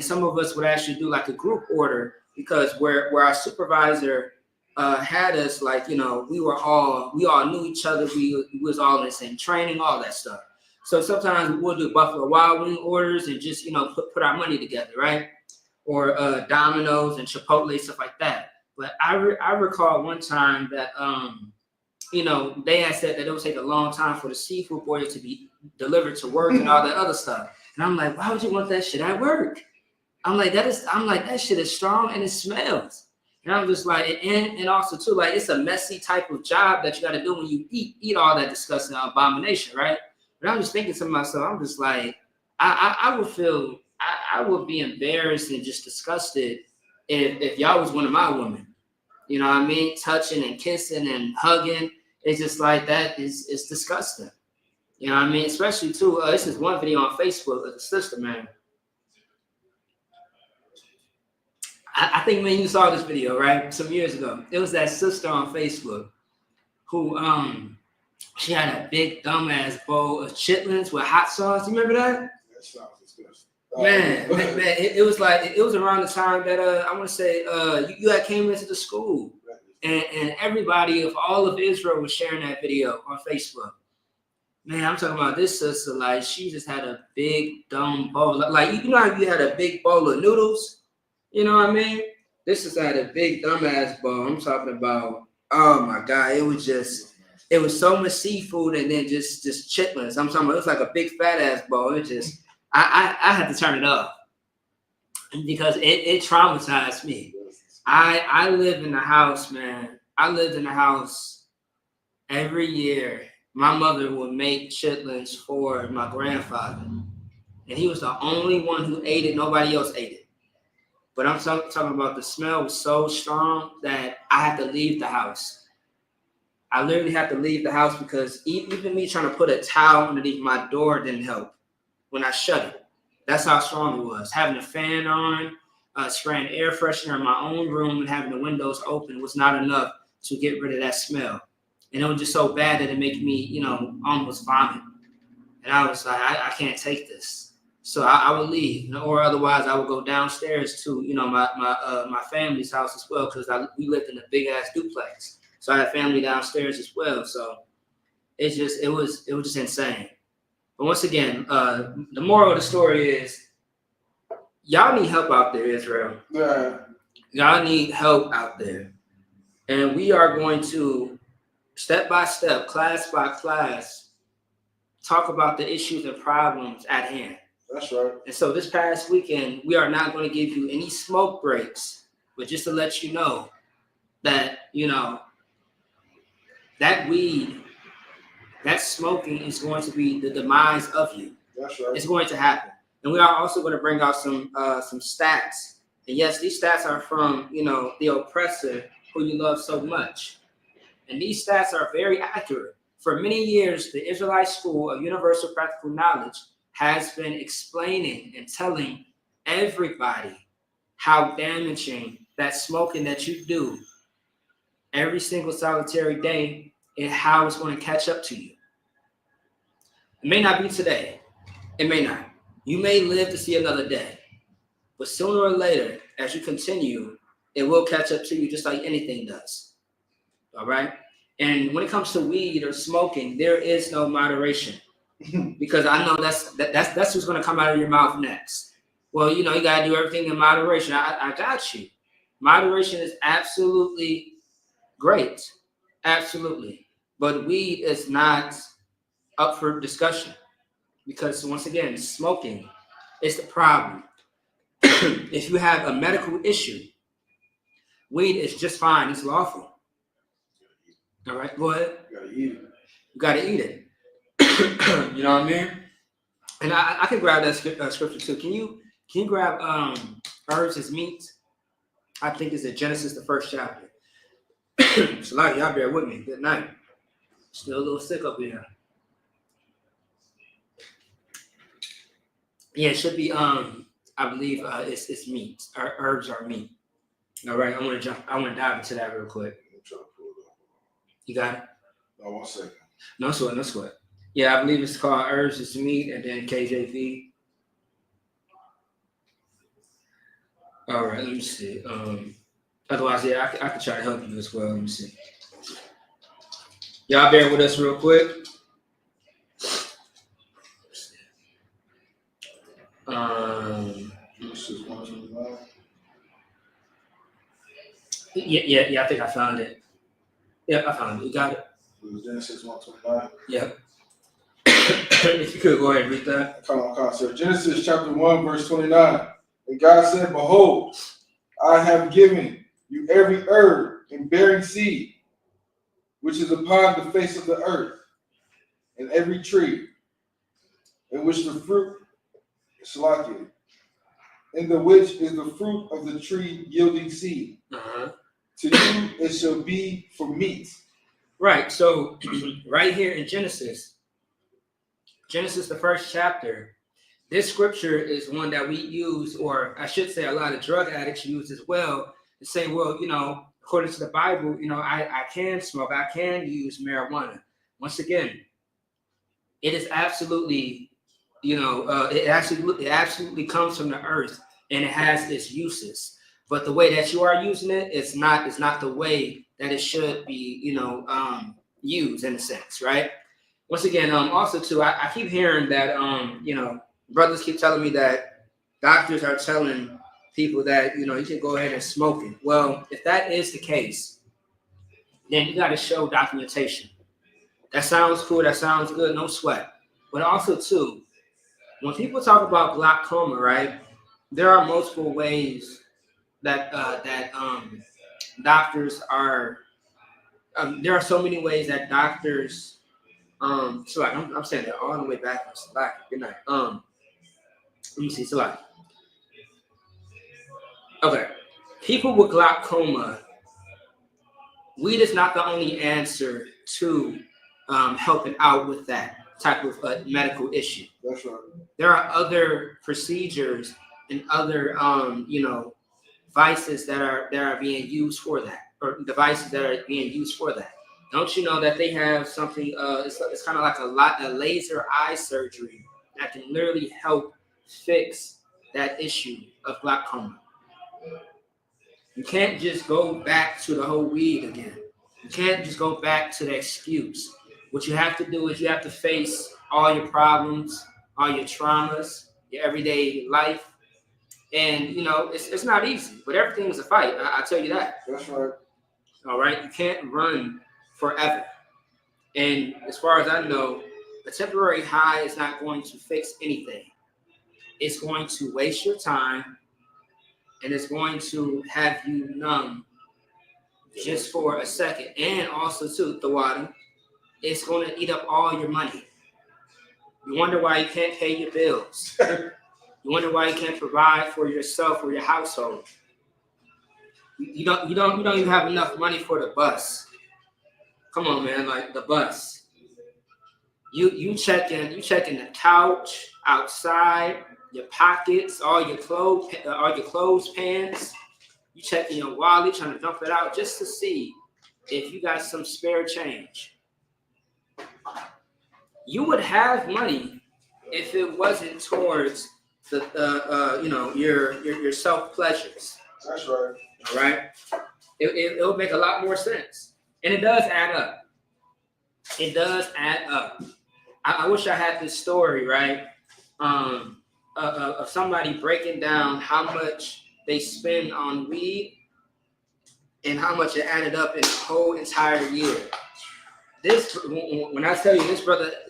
some of us would actually do like a group order because where our supervisor had us, like, you know, we all knew each other. We was all in the same training, all that stuff. So sometimes we'll do Buffalo Wild Wing orders and just, you know, put our money together, right? Or Domino's and Chipotle, stuff like that. But I recall one time that, you know, they had said that it would take a long time for the seafood boil to be delivered to work and all that other stuff. And I'm like, why would you want that shit at work? I'm like, that shit is strong and it smells. And I'm just like, and also too, like, it's a messy type of job that you got to do when you eat all that disgusting abomination, right? But I'm just thinking to myself, I'm just like, I would be embarrassed and just disgusted if y'all was one of my women. You know what I mean? Touching and kissing and hugging. It's just like that it's disgusting. You know what I mean? Especially too, this is one video on Facebook of the sister, man. I think, man, you saw this video, right? Some years ago. It was that sister on Facebook who she had a big dumbass bowl of chitlins with hot sauce. You remember that? That sounds disgusting. Man, it was like it was around the time that I want to say you had came into the school, and everybody of all of Israel was sharing that video on Facebook. Man, I'm talking about this sister, like, she just had a big dumb bowl. Like, you know how you had a big bowl of noodles? You know what I mean? This sister had a big dumbass bowl. I'm talking about, oh my God, it was so much seafood and then just chitlins. I'm talking about, it was like a big fat ass bowl. It just, I had to turn it off because it traumatized me. I lived in the house, man. I lived in the house every year. My mother would make chitlins for my grandfather, and he was the only one who ate it. Nobody else ate it. But I'm talking about the smell was so strong that I had to leave the house. I literally had to leave the house because even me trying to put a towel underneath my door didn't help when I shut it. That's how strong it was. Having a fan on, spraying air freshener in my own room and having the windows open was not enough to get rid of that smell. And it was just so bad that it made me, you know, almost vomit. And I was like, I can't take this. So I would leave, you know, or otherwise I would go downstairs to, you know, my family's house as well, because we lived in a big ass duplex. So I had family downstairs as well. So it was just insane. But once again, the moral of the story is y'all need help out there, Israel. Yeah. Y'all need help out there. And we are going to, step by step, class by class, talk about the issues and problems at hand. That's right. And so this past weekend, we are not going to give you any smoke breaks, but just to let you know that, you know, that weed, that smoking is going to be the demise of you. That's right. It's going to happen. And we are also going to bring out some stats. And yes, these stats are from, you know, the oppressor who you love so much. And these stats are very accurate. For many years, the Israelite School of Universal Practical Knowledge has been explaining and telling everybody how damaging that smoking that you do every single solitary day and how it's going to catch up to you. It may not be today. It may not. You may live to see another day. But sooner or later, as you continue, it will catch up to you just like anything does. All right? And when it comes to weed or smoking, there is no moderation. Because I know that's what's going to come out of your mouth next. Well, you got to do everything in moderation. I got you. Moderation is absolutely great. Absolutely. But weed is not up for discussion. Because once again, smoking is the problem. If you have a medical issue, weed is just fine. It's lawful. All right, go ahead. You gotta eat it. You got to eat it. You know what I mean? And I can grab that scripture too. Can you grab herbs as meat? I think it's in Genesis, the 1st chapter. So, like, y'all bear with me. Good night. Still a little sick up here. Yeah, it should be. I believe it's meat. Herbs are meat. All right, I want to dive into that real quick. I'm trying to pull it up. You got it? No, 1 second. No sweat. Yeah, I believe it's called Herbs is Meat, and then KJV. All right, let me see. Otherwise, yeah, I could try to help you as well. Let me see. Y'all bear with us real quick. Yeah, I think I found it. Yep, I found it. You got it? It was Genesis 1:29. Yep. If you could go ahead and read that. Come on. So Genesis chapter 1, verse 29. And God said, behold, I have given you every herb and bearing seed, which is upon the face of the earth, and every tree, in which the fruit is in the which is the fruit of the tree yielding seed. To you it shall be for meat. Right. So right here in Genesis, the 1st chapter, this scripture is one that we use, or I should say a lot of drug addicts use as well, to say, well, according to the Bible, I can smoke, I can use marijuana. Once again, it is absolutely, it absolutely comes from the earth, and it has its uses. But the way that you are using it, it's not the way that it should be, used in a sense, right? Once again, also too, I keep hearing that, brothers keep telling me that doctors are telling people that, you can go ahead and smoke it. Well, if that is the case, then you got to show documentation. That sounds cool. That sounds good. No sweat. But also too, when people talk about glaucoma, right, there are multiple ways that doctors are. There are so many ways that doctors. I'm saying that all the way backwards. Good night. Let me see. Okay. People with glaucoma, weed is not the only answer to helping out with that type of medical issue. That's right. There are other procedures and other devices that are being used for that, or devices that are being used for that. Don't you know that they have something? It's kind of like a laser eye surgery that can literally help fix that issue of glaucoma. You can't just go back to the whole weed again. You can't just go back to the excuse. What you have to do is you have to face all your problems, all your traumas, your everyday life. And, it's not easy, but everything is a fight. I tell you that. That's right. All right? You can't run forever. And as far as I know, a temporary high is not going to fix anything. It's going to waste your time, and it's going to have you numb just for a second. And also, too, the water, it's going to eat up all your money. You wonder why you can't pay your bills. You wonder why you can't provide for yourself or your household. You don't even have enough money for the bus. Come on, man, like the bus. You checking the couch, outside, your pockets, all your clothes pants. You checking your wallet, trying to dump it out just to see if you got some spare change. You would have money if it wasn't towards the your self pleasures. That's right. All right, it'll make a lot more sense, and it does add up. It does add up. I wish I had this story, right? Of somebody breaking down how much they spend on weed and how much it added up in the whole entire year. This, when I tell you,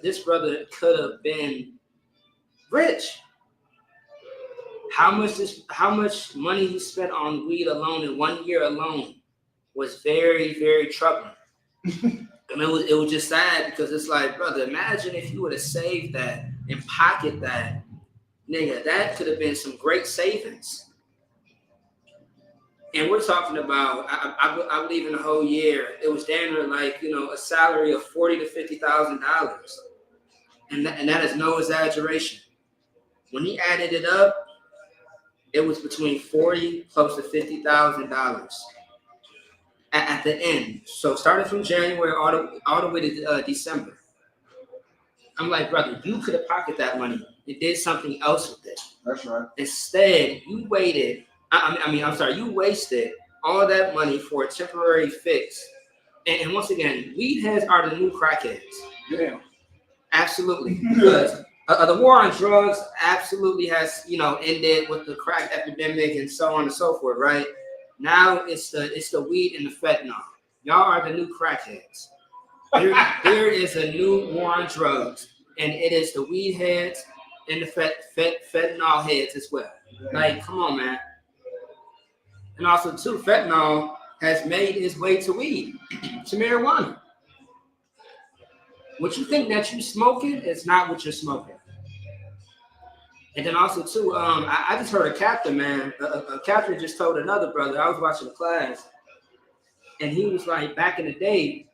this brother could have been rich. How much money he spent on weed alone in 1 year alone was very, very troubling. And it was just sad because it's like, brother, imagine if you would have saved that and pocket that, nigga, that could have been some great savings. And we're talking about, I believe in the whole year, it was damn near like, a salary of $40,000 to $50,000. And that is no exaggeration. When he added it up, it was between $40,000 close to $50,000 at the end. So starting from January all the way to December. I'm like, brother, you could have pocketed that money and did something else with it. That's right. Instead, you waited. You wasted all that money for a temporary fix. And once again, weed heads are the new crackheads. Yeah. Absolutely. Because the war on drugs absolutely has, ended with the crack epidemic and so on and so forth, right? Now it's the weed and the fentanyl. Y'all are the new crackheads. There is a new war on drugs, and it is the weed heads and the fentanyl heads as well. Like, come on, man. And also, too, fentanyl has made its way to weed, to marijuana. What you think that you smoking is not what you're smoking. And then also, too, I just heard a captain, man. A captain just told another brother. I was watching a class, and he was like, back in the day,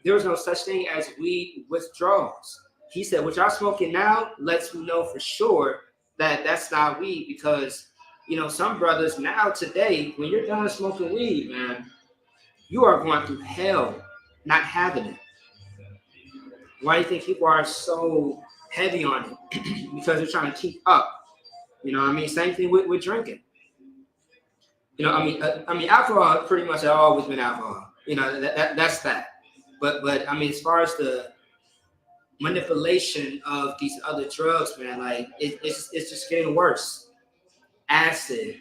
there was no such thing as weed withdrawals. He said, what y'all smoking now lets me know for sure that that's not weed because, some brothers now today, when you're done smoking weed, man, you are going through hell not having it. Why do you think people are so heavy on it? Because they're trying to keep up. Same thing with drinking. Alcohol pretty much has always been alcohol. That's that. But as far as the manipulation of these other drugs, man, like it's just getting worse. Acid,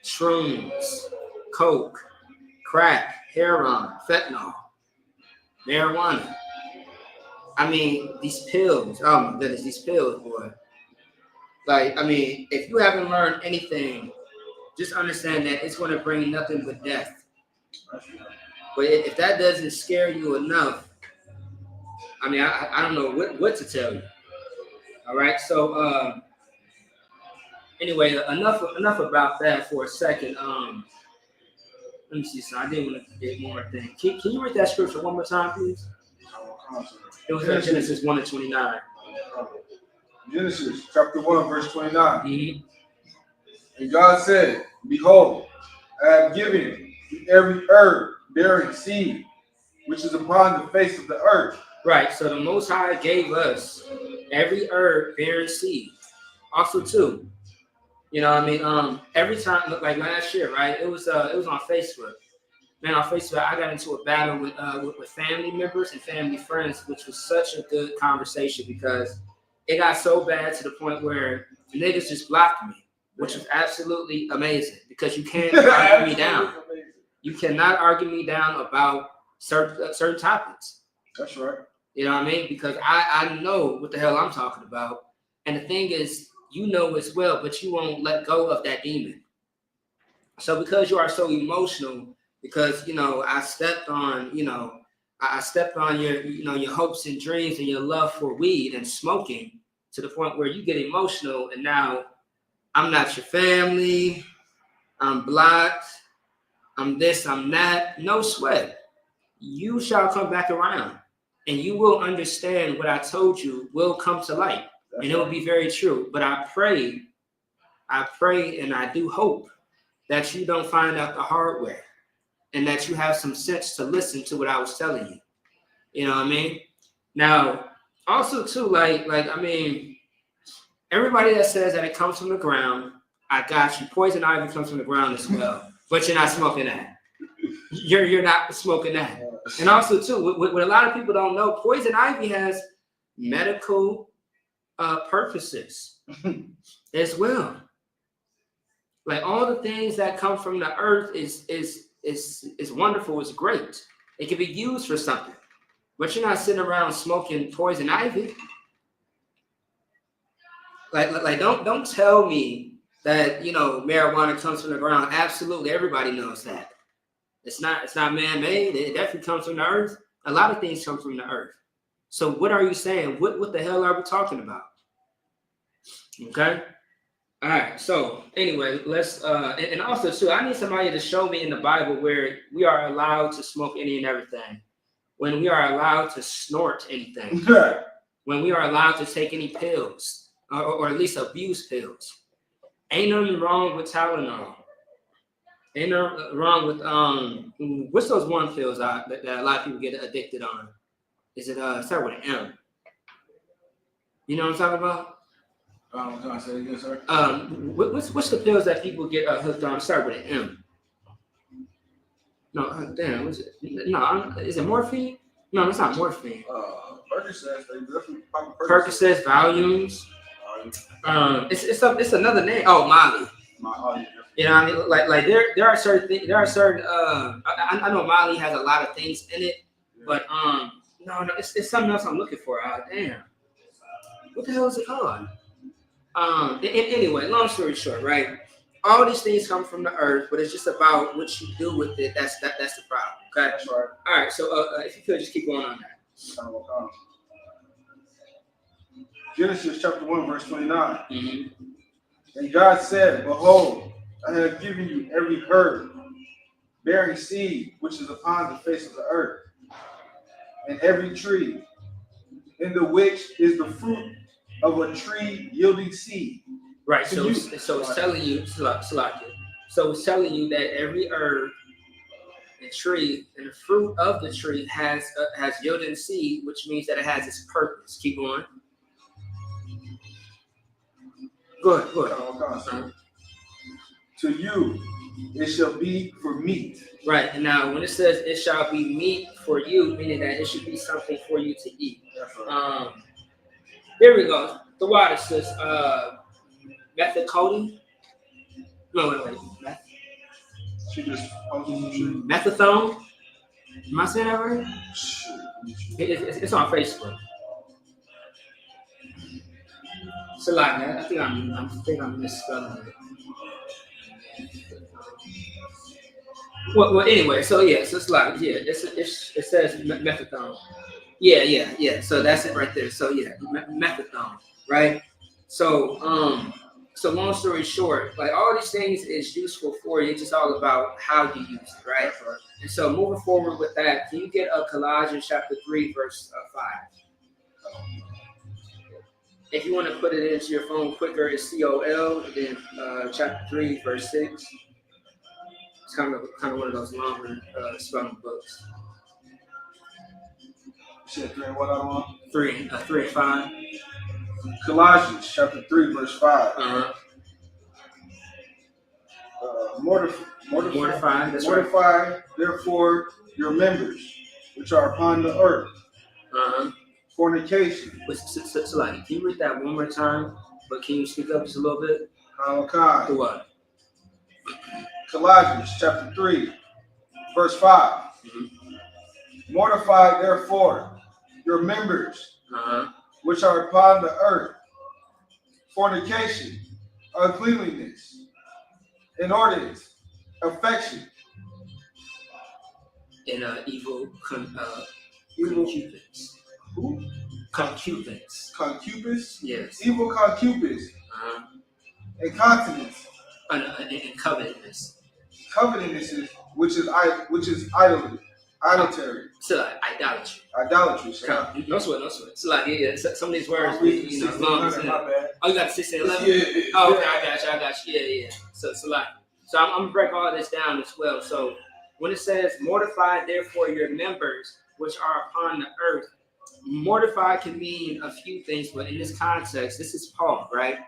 shrooms, coke, crack, heroin, fentanyl, marijuana. These pills. Oh my goodness, these pills, boy. Like, if you haven't learned anything, just understand that it's going to bring nothing but death. But if that doesn't scare you enough, I don't know what to tell you. All right, so anyway, enough about that for a second. Let me see. So I did want to get one more thing. Can you read that scripture one more time, please? It was Genesis 1:29. Genesis chapter 1, verse 29. Mm-hmm. And God said, behold, I have given you every herb bearing seed, which is upon the face of the earth. Right. So the Most High gave us every herb bearing seed. Also, too, every time, like last year, right? It was on Facebook. Man, on Facebook, I got into a battle with family members and family friends, which was such a good conversation because it got so bad to the point where the niggas just blocked me, which was absolutely amazing because you can't argue me down. You cannot argue me down about certain topics. That's right. Because I know what the hell I'm talking about. And the thing is, as well, but you won't let go of that demon. So because you are so emotional, because I stepped on your your hopes and dreams and your love for weed and smoking to the point where you get emotional, and now I'm not your family, I'm blocked, I'm this, I'm that. No sweat. You shall come back around. and you will understand what I told you will come to light, and it will be very true. But I pray, and I do hope that you don't find out the hard way, and that you have some sense to listen to what I was telling you. You know what I mean? Now, also too, like I mean, everybody that says that it comes from the ground, I got you. Poison ivy comes from the ground as well, but you're not smoking that. You're not smoking that. And also too, what a lot of people don't know, poison ivy has medical purposes as well. Like all the things that come from the earth is wonderful. It's great. It can be used for something, but you're not sitting around smoking poison ivy. Like don't tell me that marijuana comes from the ground. Absolutely, everybody knows that. It's not man-made. It definitely comes from the earth. A lot of things come from the earth. So what are you saying? What the hell are we talking about? Okay. All right. So anyway, let's and also too, I need somebody to show me in the Bible where we are allowed to smoke any and everything, when we are allowed to snort anything, when we are allowed to take any pills, or at least abuse pills. Ain't nothing wrong with Tylenol. Ain't nothing wrong with what's those one pills that a lot of people get addicted on? Is it start with an M? You know what I'm talking about? Can I say it again, sir? What's the pills that people get hooked on? Start with an M. No, damn, what's it? No, is it morphine? No, it's not morphine. Percocets, they definitely pop Percocets, Valiums. It's another name. Oh, Molly. You know what I mean? Like there are certain things. There are certain. I know Molly has a lot of things in it, but no, it's something else I'm looking for. Damn, what the hell is it called? Anyway, long story short, right? All these things come from the earth, but it's just about what you do with it. That's the problem. Okay. That's right. All right. So if you could just keep going on that. Genesis chapter 1, verse 29. Mm-hmm. And God said, behold, I have given you every herb bearing seed which is upon the face of the earth, and every tree in the which is the fruit of a tree yielding seed. Right. So it's telling you, Salakia. So it's telling you that every herb and tree and the fruit of the tree has yielding seed, which means that it has its purpose. Keep going. Go ahead. To you, it shall be for meat. Right. And now, when it says it shall be meat for you, meaning that it should be something for you to eat. Right. Here we go. The water says methacodone. No, wait. She just Methadone. Am I saying that right? It's on Facebook. So like I think I'm misspelling it. Well, anyway, so yeah, so it's like it says methadone. Yeah. So that's it right there. So yeah, methadone, right? So so long story short, like all these things is useful for you. It's just all about how you use it, right? And so moving forward with that, can you get Colossians chapter 3, verse 5? If you want to put it into your phone quicker, it's COL, and then chapter 3, verse 6. It's kind of one of those longer spelling books. You said 3 and what I want? 3 and 5. Colossians chapter 3, verse 5. Uh-huh. Mortify, therefore, your members, which are upon the earth. Uh-huh. Fornication. So, like, can you read that one more time? But can you speak up just a little bit? Okay. What? Colossians chapter 3, verse 5. Mm-hmm. Mortify, therefore, your members, which are upon the earth. Fornication, uncleanliness, inordinance, affection, and evil concubines. Who? Concubines. Concubines? Yes. Evil concubines. Incontinence. And covetousness. Covetousness, which is idolatry. Idolatry. So like idolatry. Idolatry. So No sweat, no sweat. So like yeah, some of these words, I'll read you know, 1600, my bad. Oh, you got 1611? Yeah. Oh, okay, I got you. Yeah. So like, so I'm gonna break all this down as well. So when it says mortify therefore your members which are upon the earth, mortify can mean a few things, but in this context, this is Paul, right?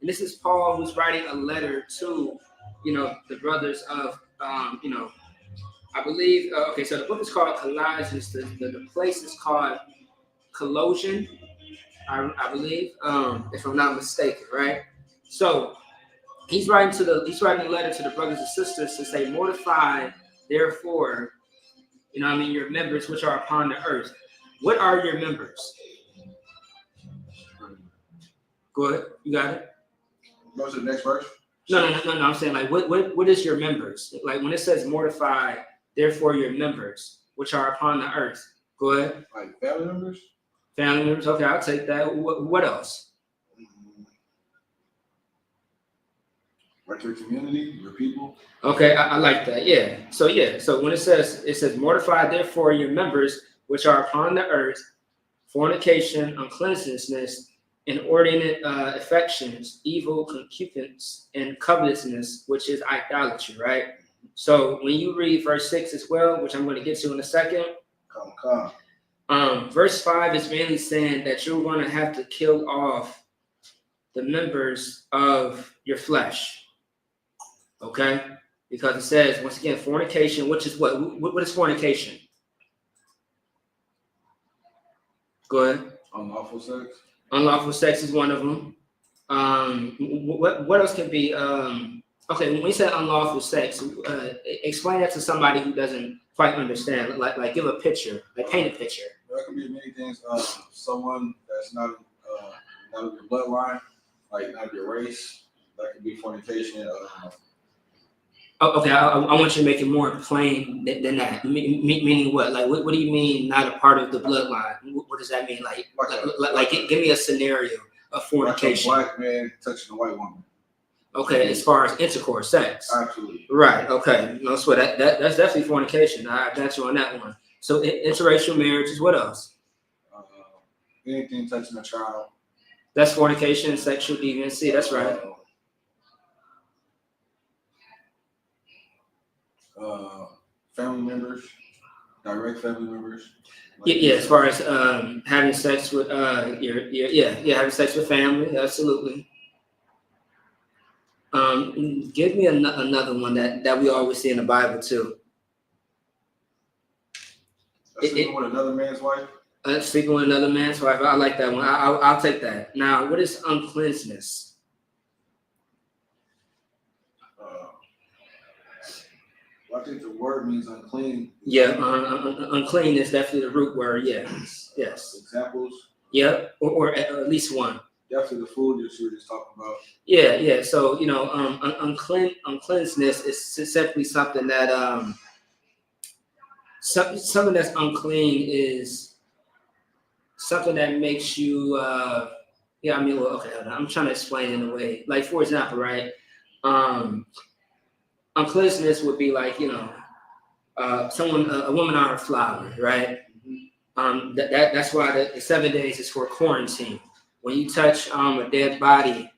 And this is Paul who's writing a letter to, you know, the brothers of, you know, I believe, okay, so the book is called Colossians. The place is called Colossian, I believe, if I'm not mistaken, right? So he's writing a letter to the brothers and sisters to say, mortify, therefore, you know what I mean, your members which are upon the earth. What are your members? Go ahead, you got it? Go to the next verse. No. I'm saying like, what is your members? Like when it says mortify, therefore your members, which are upon the earth. Go ahead. Like family members. Family members. Okay, I'll take that. What else? Like your community, your people. Okay, I like that. Yeah. So when it says mortify, therefore your members, which are upon the earth, fornication, uncleanness, inordinate affections, evil concupiscence, and covetousness, which is idolatry, right? So when you read verse 6 as well, which I'm going to get to in a second, verse 5 is mainly saying that you're going to have to kill off the members of your flesh, okay? Because it says, once again, fornication, which is what is fornication? Go ahead. Unlawful sex. Unlawful sex is one of them. What else can be? Okay, when we say unlawful sex, explain that to somebody who doesn't quite understand. Like give a picture, like paint a picture. There can be many things. Someone that's not of your bloodline, like not of your race. That could be fornication. Okay, I want you to make it more plain than that. Meaning what? Like, what do you mean not a part of the bloodline? What does that mean? Like give me a scenario of fornication. Like a black man touching a white woman. Okay, as far as intercourse, sex. Absolutely. Right. Okay. No sweat. That's definitely fornication. I got you on that one. So interracial marriages. What else? Anything touching a child. That's fornication, sexual deviancy. That's right. Family members, direct family members. Yeah. As far as having sex with having sex with family, absolutely. Give me another one that we always see in the Bible too. Sleeping with another man's wife. Sleeping with another man's wife. I like that one. I'll take that. Now, what is uncleanness? I think the word means unclean. Yeah, unclean is definitely the root word. Yes. Examples. Yeah, or at least one. Definitely the food that you were just talking about. Yeah. So uncleanness is simply something that something that's unclean is something that makes you. Okay. I'm trying to explain it in a way. Like for example, right? Uncleanness would be like, a woman on her flower, right? That's why the 7 days is for quarantine. When you touch a dead body,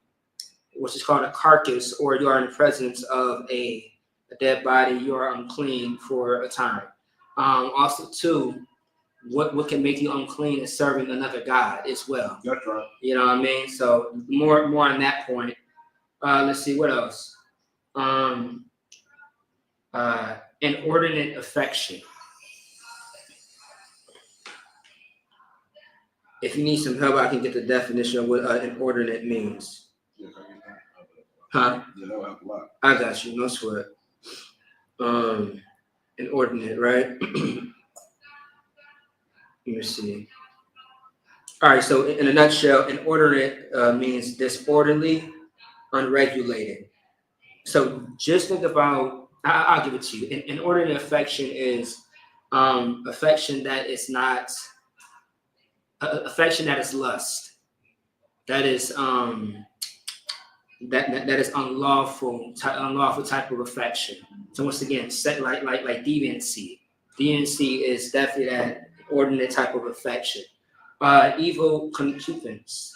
which is called a carcass, or you are in the presence of a dead body, you are unclean for a time. Also, too, what can make you unclean is serving another god as well. That's right. You know what I mean? So more on that point. Let's see what else. Inordinate affection. If you need some help, I can get the definition of what inordinate means. Yeah, I get that. Huh? Yeah, that would help a lot. I got you. No sweat. Inordinate, right? Let me see. All right. So in a nutshell, inordinate means disorderly, unregulated. So just think about. I'll give it to you. Inordinate affection is affection that is not affection that is lust. That is that is unlawful type of affection. So once again, like deviancy, DNC is definitely that ordinate type of affection. Evil concupence.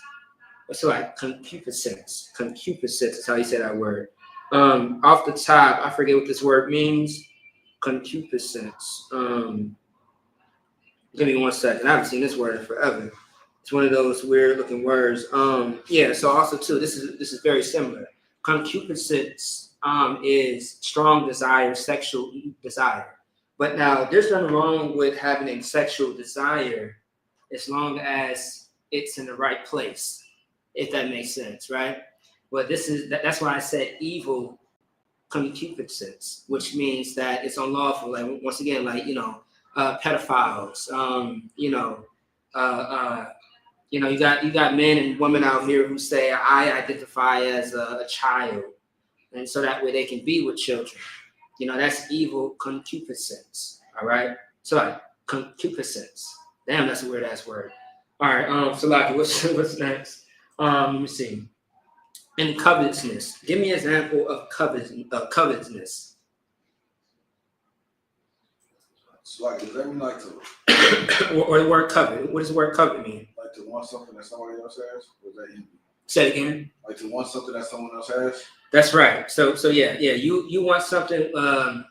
What's it like? Concupiscence. Concupiscence is how you say that word. Off the top, I forget what this word means. Concupiscence. Give me 1 second. I haven't seen this word in forever. It's one of those weird looking words. Yeah, so also too, this is very similar. Concupiscence is strong desire, sexual desire. But now there's nothing wrong with having a sexual desire as long as it's in the right place, if that makes sense, right? But that's why I said evil concupiscence, which means that it's unlawful. Like once again, like pedophiles. You got men and women out here who say I identify as a child, and so that way they can be with children. That's evil concupiscence. All right. So like concupiscence. Damn, that's a weird ass word. All right. So like, what's next? Let me see. And covetousness. Give me an example of covetousness. So like, does that mean like to or the word covet? What does the word covet mean? like to want something that somebody else has? Or is that evil? Say it again. Like to want something that someone else has? That's right. So yeah. You want something.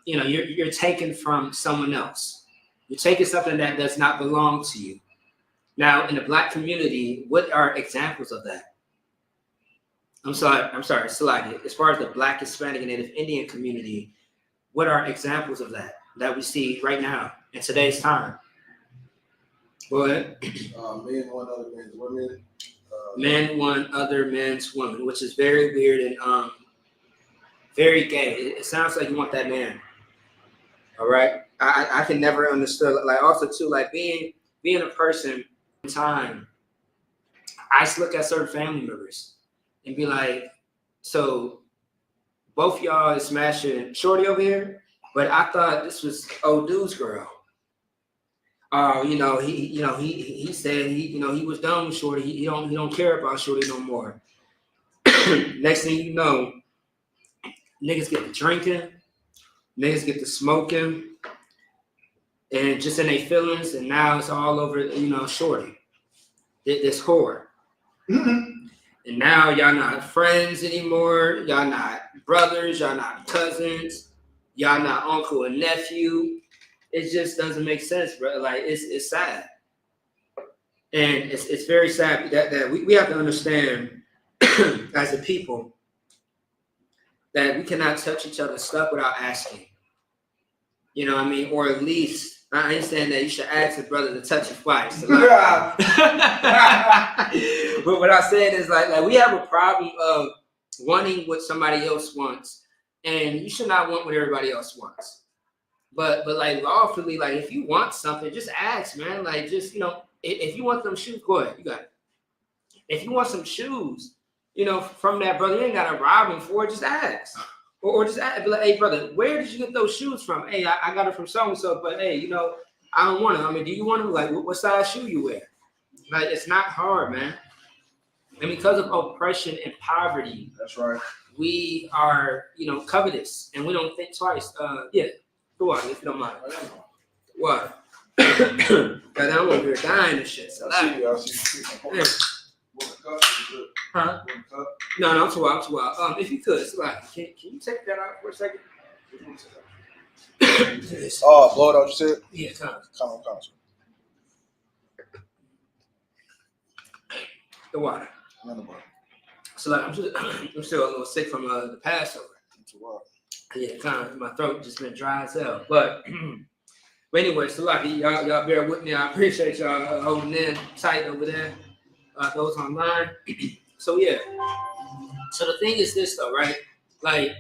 You're taking from someone else. You're taking something that does not belong to you. Now, in the Black community, what are examples of that? I'm sorry, Salaki. As far as the Black, Hispanic, and Native Indian community, what are examples of that we see right now in today's time? Go ahead. Men want other men's women. Men want other men's women, which is very weird and very gay. It sounds like you want that man. All right. I can never understand. Like also too, like being a person in time, I just look at certain family members and be like, so both y'all is smashing Shorty over here, but I thought this was old dude's girl. He said he was done with Shorty. He don't care about Shorty no more. Next thing you know, niggas get to drinking, niggas get to smoking, and just in their feelings, and now it's all over, Shorty. This whore. Mm-hmm. And now y'all not friends anymore. Y'all not brothers. Y'all not cousins. Y'all not uncle and nephew. It just doesn't make sense, bro. Like it's sad, and it's very sad that we have to understand as a people that we cannot touch each other's stuff without asking. You know what I mean? Or at least I understand that you should ask a brother to touch your wife. So like, but what I'm saying is like we have a problem of wanting what somebody else wants, and you should not want what everybody else wants. But like lawfully, like if you want something, just ask, man. Like just if you want them shoes, go ahead, you got it. If you want some shoes, from that brother, you ain't gotta rob him for it. Just ask. Or just be like, hey, brother, where did you get those shoes from? Hey, I got it from so-and-so, but hey, I don't want them. I mean, do you want them? Like, what size shoe you wear? Like, it's not hard, man. And because of oppression and poverty, that's right, we are, covetous, and we don't think twice. Yeah, go on, if you don't mind. What? God, I'm over here dying and shit. So I see you. Huh? No, I'm too wild. If you could, like, can you take that out for a second? Oh, blow it out, you said? Yeah, come on. The water. So like, I'm still a little sick from the Passover. Yeah, kind of. My throat just been dry as hell. But anyway, so like, y'all bear with me. I appreciate y'all holding in tight over there. Those online. So yeah. So the thing is this though, right? Like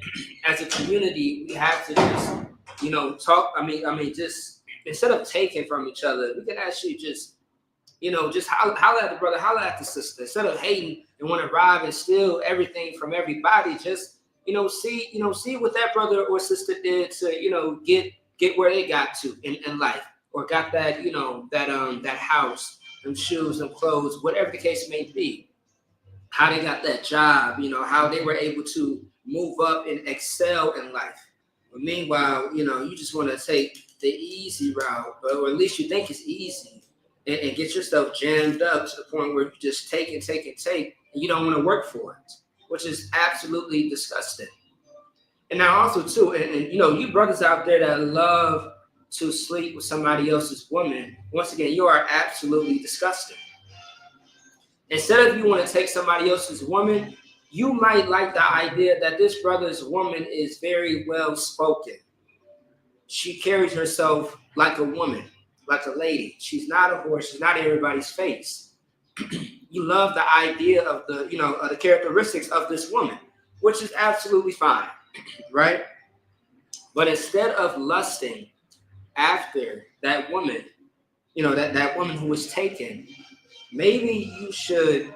as a community, we have to just, talk. I mean, just instead of taking from each other, we can actually just, just holler at the brother, holler at the sister. Instead of hating and want to rob and steal everything from everybody, just see what that brother or sister did to get where they got to in life, or got that that house, them shoes, them clothes, whatever the case may be. How they got that job, how they were able to move up and excel in life. But meanwhile, you just want to take the easy route, or at least you think it's easy, and get yourself jammed up to the point where you just take, and you don't want to work for it, which is absolutely disgusting. And now also too, and you know, you brothers out there that love to sleep with somebody else's woman, once again, you are absolutely disgusting. Instead of you want to take somebody else's woman, you might like the idea that this brother's woman is very well spoken. She carries herself like a woman, like a lady. She's not a whore. She's not everybody's face. You love the idea of the, you know, of the characteristics of this woman, which is absolutely fine, right? But instead of lusting after that woman, you know, that woman who was taken, maybe you should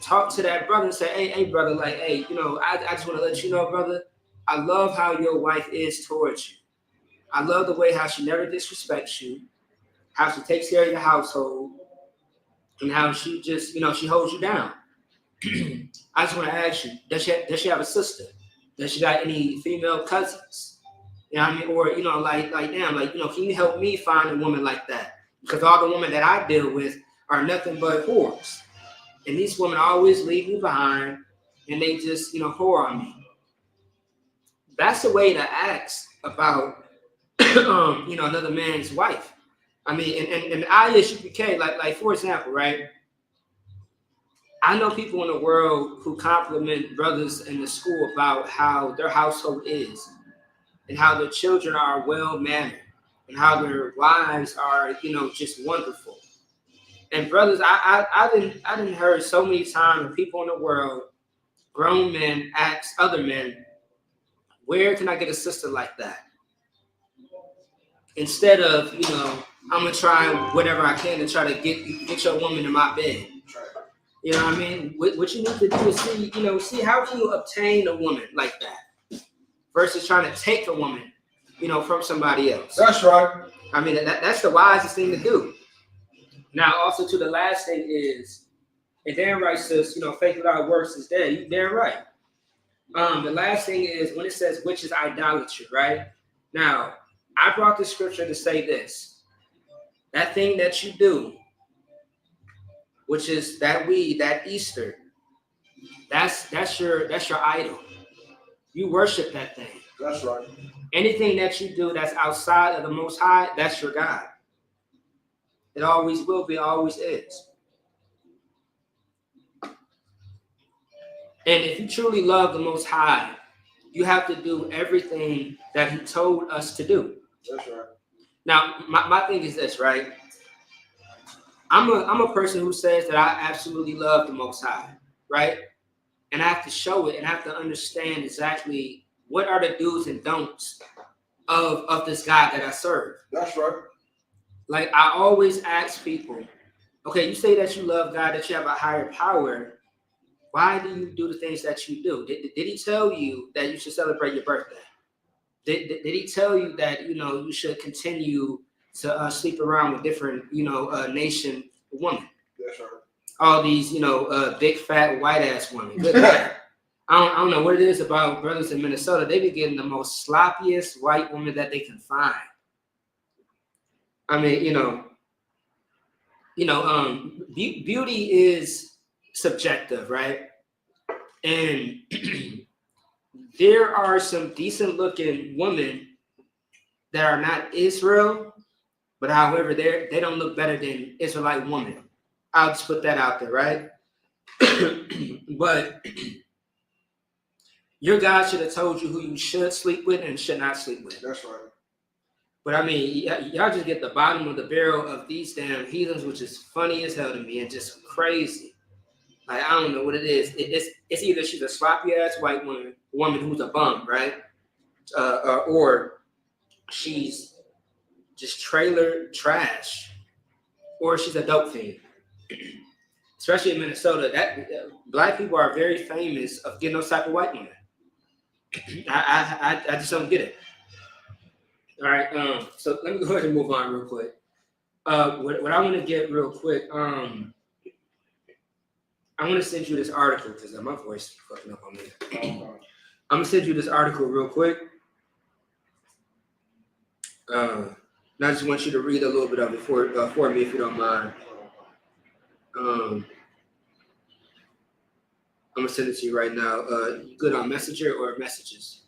talk to that brother and say, hey, brother, like, hey, you know, I just want to let you know, brother, I love how your wife is towards you. I love the way how she never disrespects you, how she takes care of your household, and how she just, you know, she holds you down. I just want to ask you, does she have a sister? Does she got any female cousins? You know what I mean? Or, you know, like damn, like, you know, can you help me find a woman like that? Because all the women that I deal with are nothing but whores. And these women always leave me behind, and they just, you know, whore on me. That's the way to ask about, you know, another man's wife. I mean, and the ISUPK, like for example, right? I know people in the world who compliment brothers in the school about how their household is, and how their children are well mannered, and how their wives are, you know, just wonderful. And brothers, I didn't heard so many times people in the world, grown men, ask other men, where can I get a sister like that? Instead of, you know, I'm gonna try whatever I can to try to get your woman in my bed. You know what I mean? What you need to do is see how can you obtain a woman like that versus trying to take a woman, you know, from somebody else. That's right. I mean, that's the wisest thing to do. Now, also, to the last thing is, and Dan Wright says, you know, faith without works is dead. You damn right. The last thing is when it says, which is idolatry, right? Now, I brought the scripture to say this. That thing that you do, which is that weed, that Easter, that's your idol. You worship that thing. That's right. Anything that you do that's outside of the Most High, that's your God. It always will be, always is. And if you truly love the Most High, you have to do everything that He told us to do. That's right. Now, my thing is this, right? I'm a person who says that I absolutely love the Most High, right? And I have to show it, and I have to understand exactly what are the do's and don'ts of this God that I serve. That's right. Like, I always ask people, okay, you say that you love God, that you have a higher power. Why do you do the things that you do? Did He tell you that you should celebrate your birthday? Did He tell you that, you know, you should continue to sleep around with different, you know, nation women? That's right. All these, you know, big fat white ass women. Good God. I don't know what it is about brothers in Minnesota. They be getting the most sloppiest white women that they can find. I mean, beauty is subjective, right? And there are some decent looking women that are not Israel, but however, they don't look better than Israelite women. I'll just put that out there, right? But your God should have told you who you should sleep with and should not sleep with. That's right. But I mean, y'all just get the bottom of the barrel of these damn heathens, which is funny as hell to me and just crazy. Like, I don't know what it is. It's either she's a sloppy ass white woman who's a bum, right? Or she's just trailer trash, or she's a dope fiend. Especially in Minnesota, that black people are very famous of getting those type of white women. I just don't get it. All right, so let me go ahead and move on real quick. What I want to get real quick, I want to send you this article because my voice is fucking up on me. I'm gonna send you this article real quick. And I just want you to read a little bit of it for me, if you don't mind. I'm gonna send it to you right now. You good on Messenger or Messages?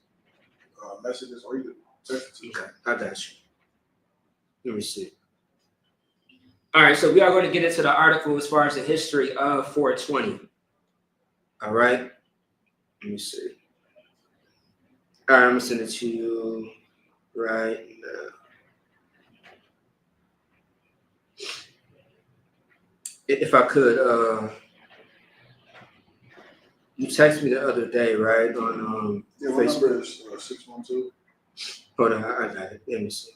Messages or you can text it to me. Okay, I got you. Let me see. All right, so we are going to get into the article as far as the history of 420. All right, let me see. All right, I'm gonna send it to you right now. If I could, you texted me the other day, right, on Yeah, my Facebook. number is 612. Hold on, I got it. Let me see.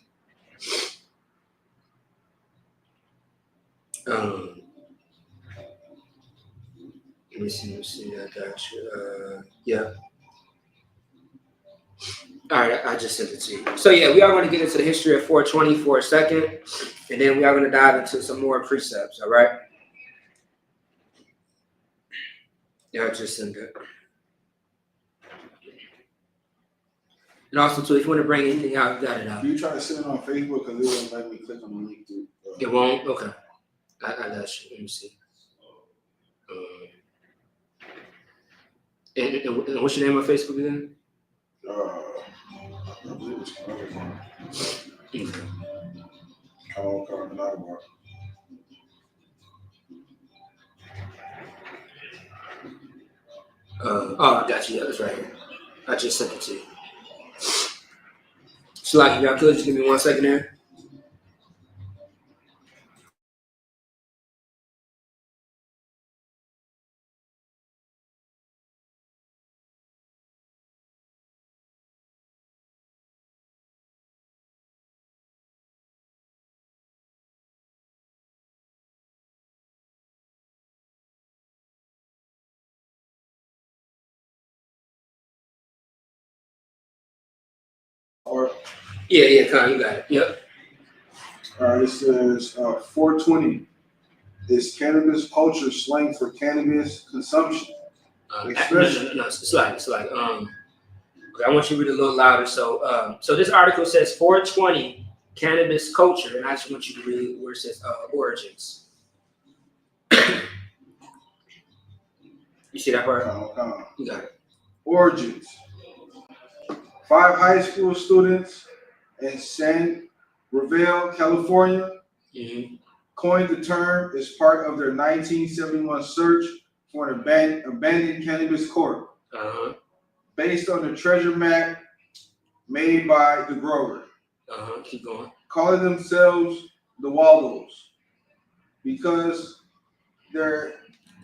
Let me see. I got you. Yeah. All right, I just sent it to you. So yeah, we are going to get into the history of 420 for a second, and then we are going to dive into some more precepts. All right. Yeah, I just sent it. And also, too, if you want to bring anything out, you got it out. You try to send it on Facebook because it won't let me click on the link through. It won't? Okay. I got you. Let me see. And what's your name on Facebook again? I believe it's Kyle Carbonado. I got you. Yeah, that's right here. I just sent it to you. Slack, if y'all could just give me 1 second there. Yeah, Con, you got it. Yep. All right, it says 420 is cannabis culture slang for cannabis consumption. No, it's like, okay, I want you to read it a little louder. So, so this article says 420 cannabis culture, and I just want you to read where it says origins. You see that part? You got it. Origins. 5 high school students in San Rafael, California, coined the term as part of their 1971 search for an abandoned cannabis corp, based on the treasure map made by the grower. Keep going. Calling themselves the Waldos because their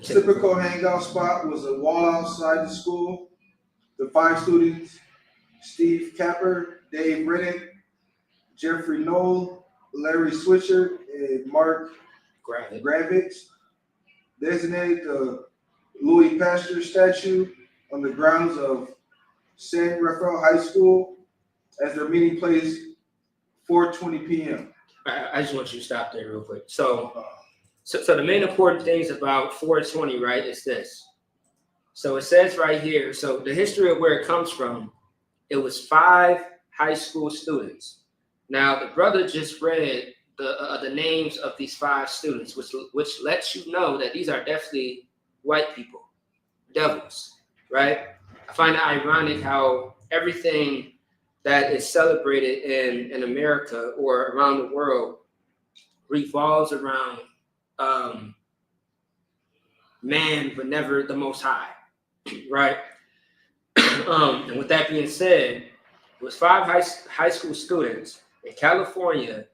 typical hangout spot was a wall outside the school. The 5 students, Steve Capper, Dave Reddick, Jeffrey Knoll, Larry Switcher, and Mark Gravitz, designated the Louis Pasteur statue on the grounds of San Rafael High School as their meeting place, 4:20 p.m. I just want you to stop there real quick. So the main important things about 420, right, is this. So it says right here, so the history of where it comes from, it was 5 high school students. Now, the brother just read the names of these 5 students, which lets you know that these are definitely white people, devils, right? I find it ironic how everything that is celebrated in America or around the world revolves around man, but never the Most High, right? And with that being said, it was 5 high school students in California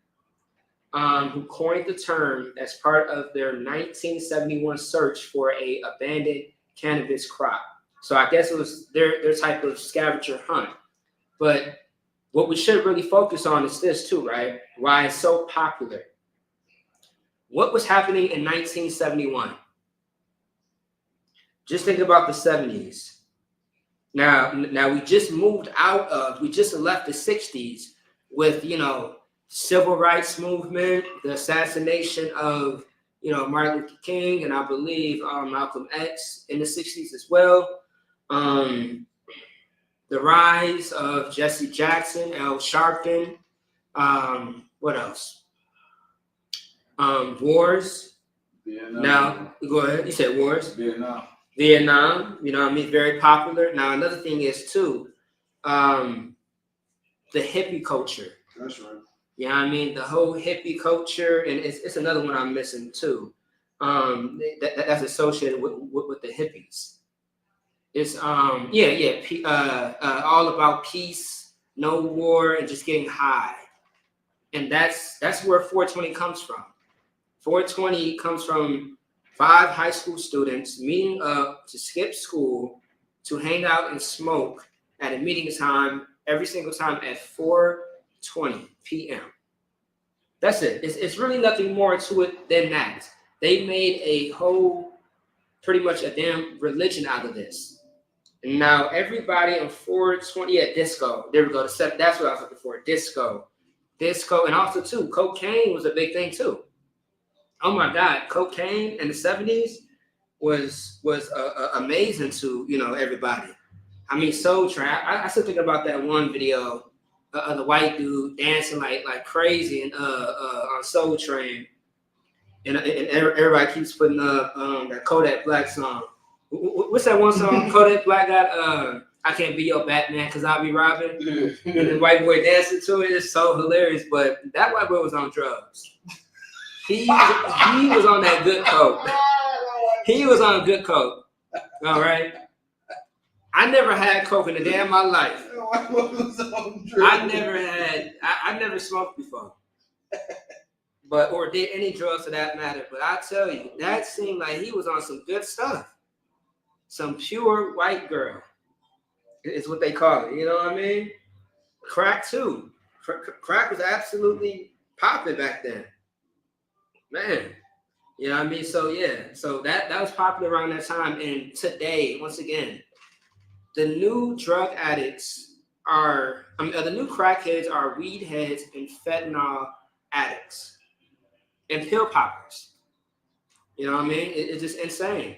who coined the term as part of their 1971 search for a abandoned cannabis crop. So I guess it was their type of scavenger hunt. But what we should really focus on is this too, right? Why it's so popular. What was happening in 1971? Just think about the 70s. Now we just left the 60s with, civil rights movement, the assassination of, Martin Luther King, and I believe Malcolm X in the 60s as well. The rise of Jesse Jackson, Al Sharpton, What else? Wars. Vietnam. Now, go ahead. You said wars. Vietnam. Vietnam, you know what I mean? Very popular. Now, another thing is, too, the hippie culture. That's right. You know what I mean? The whole hippie culture, and it's another one I'm missing, too. That's associated with the hippies. It's all about peace, no war, and just getting high. And that's where 420 comes from. 420 comes from 5 high school students meeting up to skip school to hang out and smoke at a meeting time every single time at 4:20 p.m. That's it. It's really nothing more to it than that. They made a whole, pretty much a damn religion out of this. And now everybody on 420, disco. There we go. That's what I was looking for. Disco, and also too, cocaine was a big thing too. Oh my God, cocaine in the 70s was amazing to everybody. I mean, Soul Train. I still think about that one video of the white dude dancing like crazy and on Soul Train, and everybody keeps putting up that Kodak Black song. What's that one song Kodak Black got? I can't be your Batman because I'll be Robin. And the white boy dancing to it is so hilarious. But that white boy was on drugs. He was on that good coke. He was on good coke. All right. I never had coke in a day of my life. I never smoked before. Or did any drugs for that matter. But I tell you, that seemed like he was on some good stuff. Some pure white girl is what they call it. You know what I mean? Crack too. Crack was absolutely popping back then. Man, you know what I mean? So yeah, so that was popular around that time. And today, once again, the new drug addicts the new crackheads are weed heads and fentanyl addicts and pill poppers. You know what I mean? It's just insane.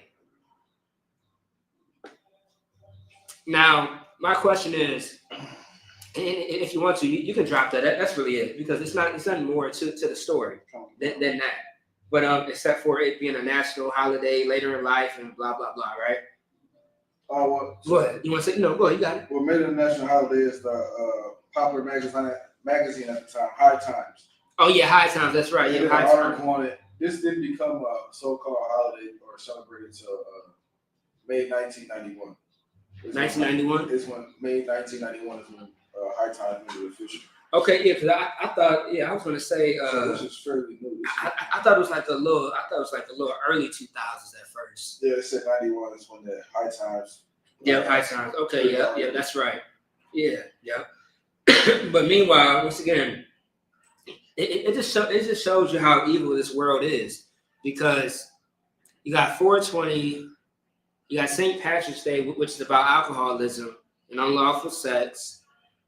Now, my question is, and if you want to, you can drop that. That's really it, because it's nothing more to the story than that. But except for it being a national holiday later in life and blah blah blah, right? Oh, well, go ahead. You want to say no? Go ahead. You got it. What made it a national holiday is the popular magazine at the time, High Times. Oh yeah, High Times. That's right. Yeah, High Times. On it. This didn't become a so-called holiday or celebrated until May 1991. 1991. It's when May 1991 is when High Times made it official. Okay, yeah, because I thought, I was gonna say, this is fairly new. I thought it was like a little early 2000s at first. Yeah, it said 91 is when the High Times. Yeah, High Times. Okay, yeah, that's right. Yeah. But meanwhile, once again, it just shows you how evil this world is, because you got 420, you got St. Patrick's Day, which is about alcoholism and unlawful sex.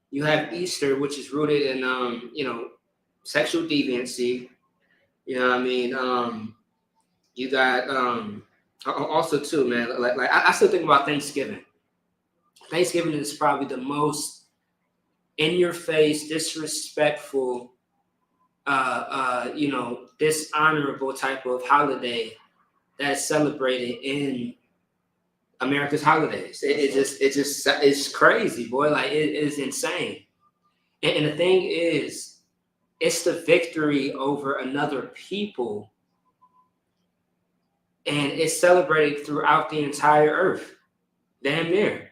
You have Easter, which is rooted in sexual deviancy. You know what I mean? You got also too, man. Like I still think about Thanksgiving. Thanksgiving is probably the most in-your-face, disrespectful, dishonorable type of holiday that is celebrated in America's holidays. It's crazy, boy. Like it is insane. And the thing is, it's the victory over another people, and it's celebrated throughout the entire earth, damn near.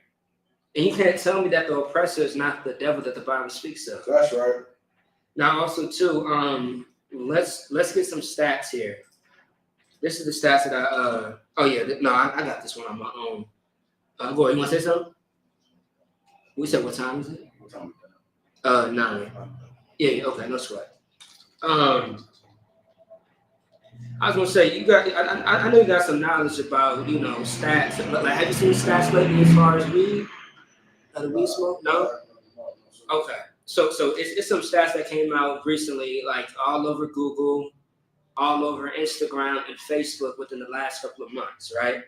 And you can't tell me that the oppressor is not the devil that the Bible speaks of. That's right. Now, also too, let's get some stats here. This is the stats that I got this one on my own. Go ahead, you want to say something? We said what time is it? What time is it? 9. Yeah, okay, no sweat. I was gonna say I know you got some knowledge about stats. Like, have you seen stats lately as far as weed? The weed smoke? No. Okay, so it's some stats that came out recently, like all over Google, all over Instagram and Facebook within the last couple of months, right?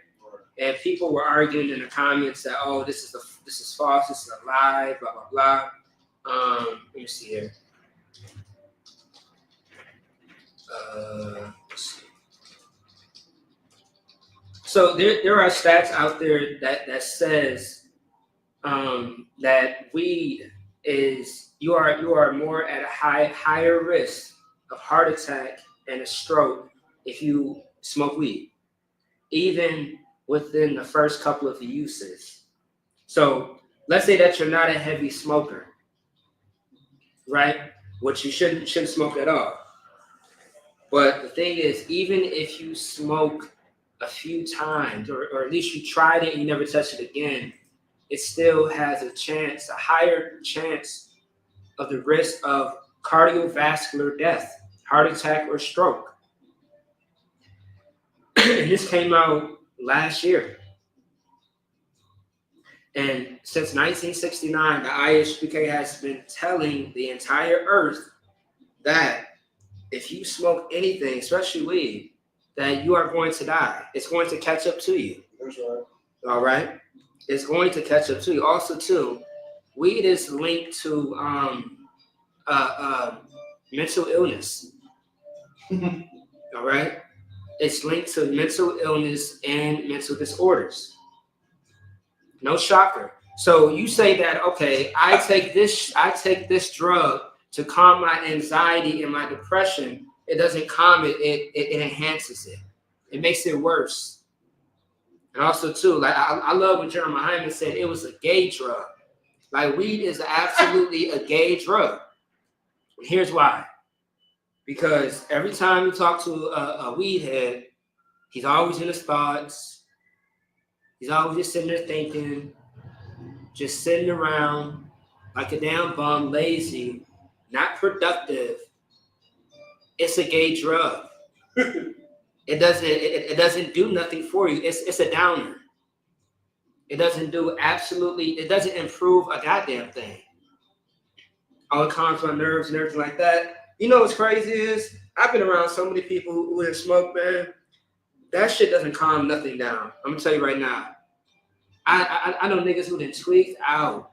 And people were arguing in the comments that, oh, this is false, this is a lie, blah blah blah. Let me see here. So there are stats out there that says that weed is you are more at a higher risk of heart attack and a stroke if you smoke weed, even within the first couple of uses. So let's say that you're not a heavy smoker, right? Which you shouldn't smoke at all. But the thing is, even if you smoke a few times, or at least you tried it and you never touched it again, it still has a higher chance of the risk of cardiovascular death, heart attack, or stroke. And this came out last year. And since 1969, the IHBK has been telling the entire earth that if you smoke anything, especially weed, that you are going to die. It's going to catch up to you. That's right. All right? It's going to catch up to you. Also, too, weed is linked to mental illness. All right? It's linked to mental illness and mental disorders. No shocker. So you say that, okay, I take this drug to calm my anxiety and my depression. It doesn't calm it, it enhances it. It makes it worse. And also too, like I love when Jeremiah Hyman said it was a gay drug. Like weed is absolutely a gay drug. And here's why. Because every time you talk to a weed head, he's always in his thoughts. He's always just sitting there thinking, just sitting around like a damn bum, lazy, not productive. It's a gay drug. It doesn't do nothing for you. It's a downer. It doesn't improve a goddamn thing. All it calms my nerves and everything like that. You know what's crazy is I've been around so many people who have smoked, man. That shit doesn't calm nothing down. I'm gonna tell you right now. I know niggas who done tweaked out,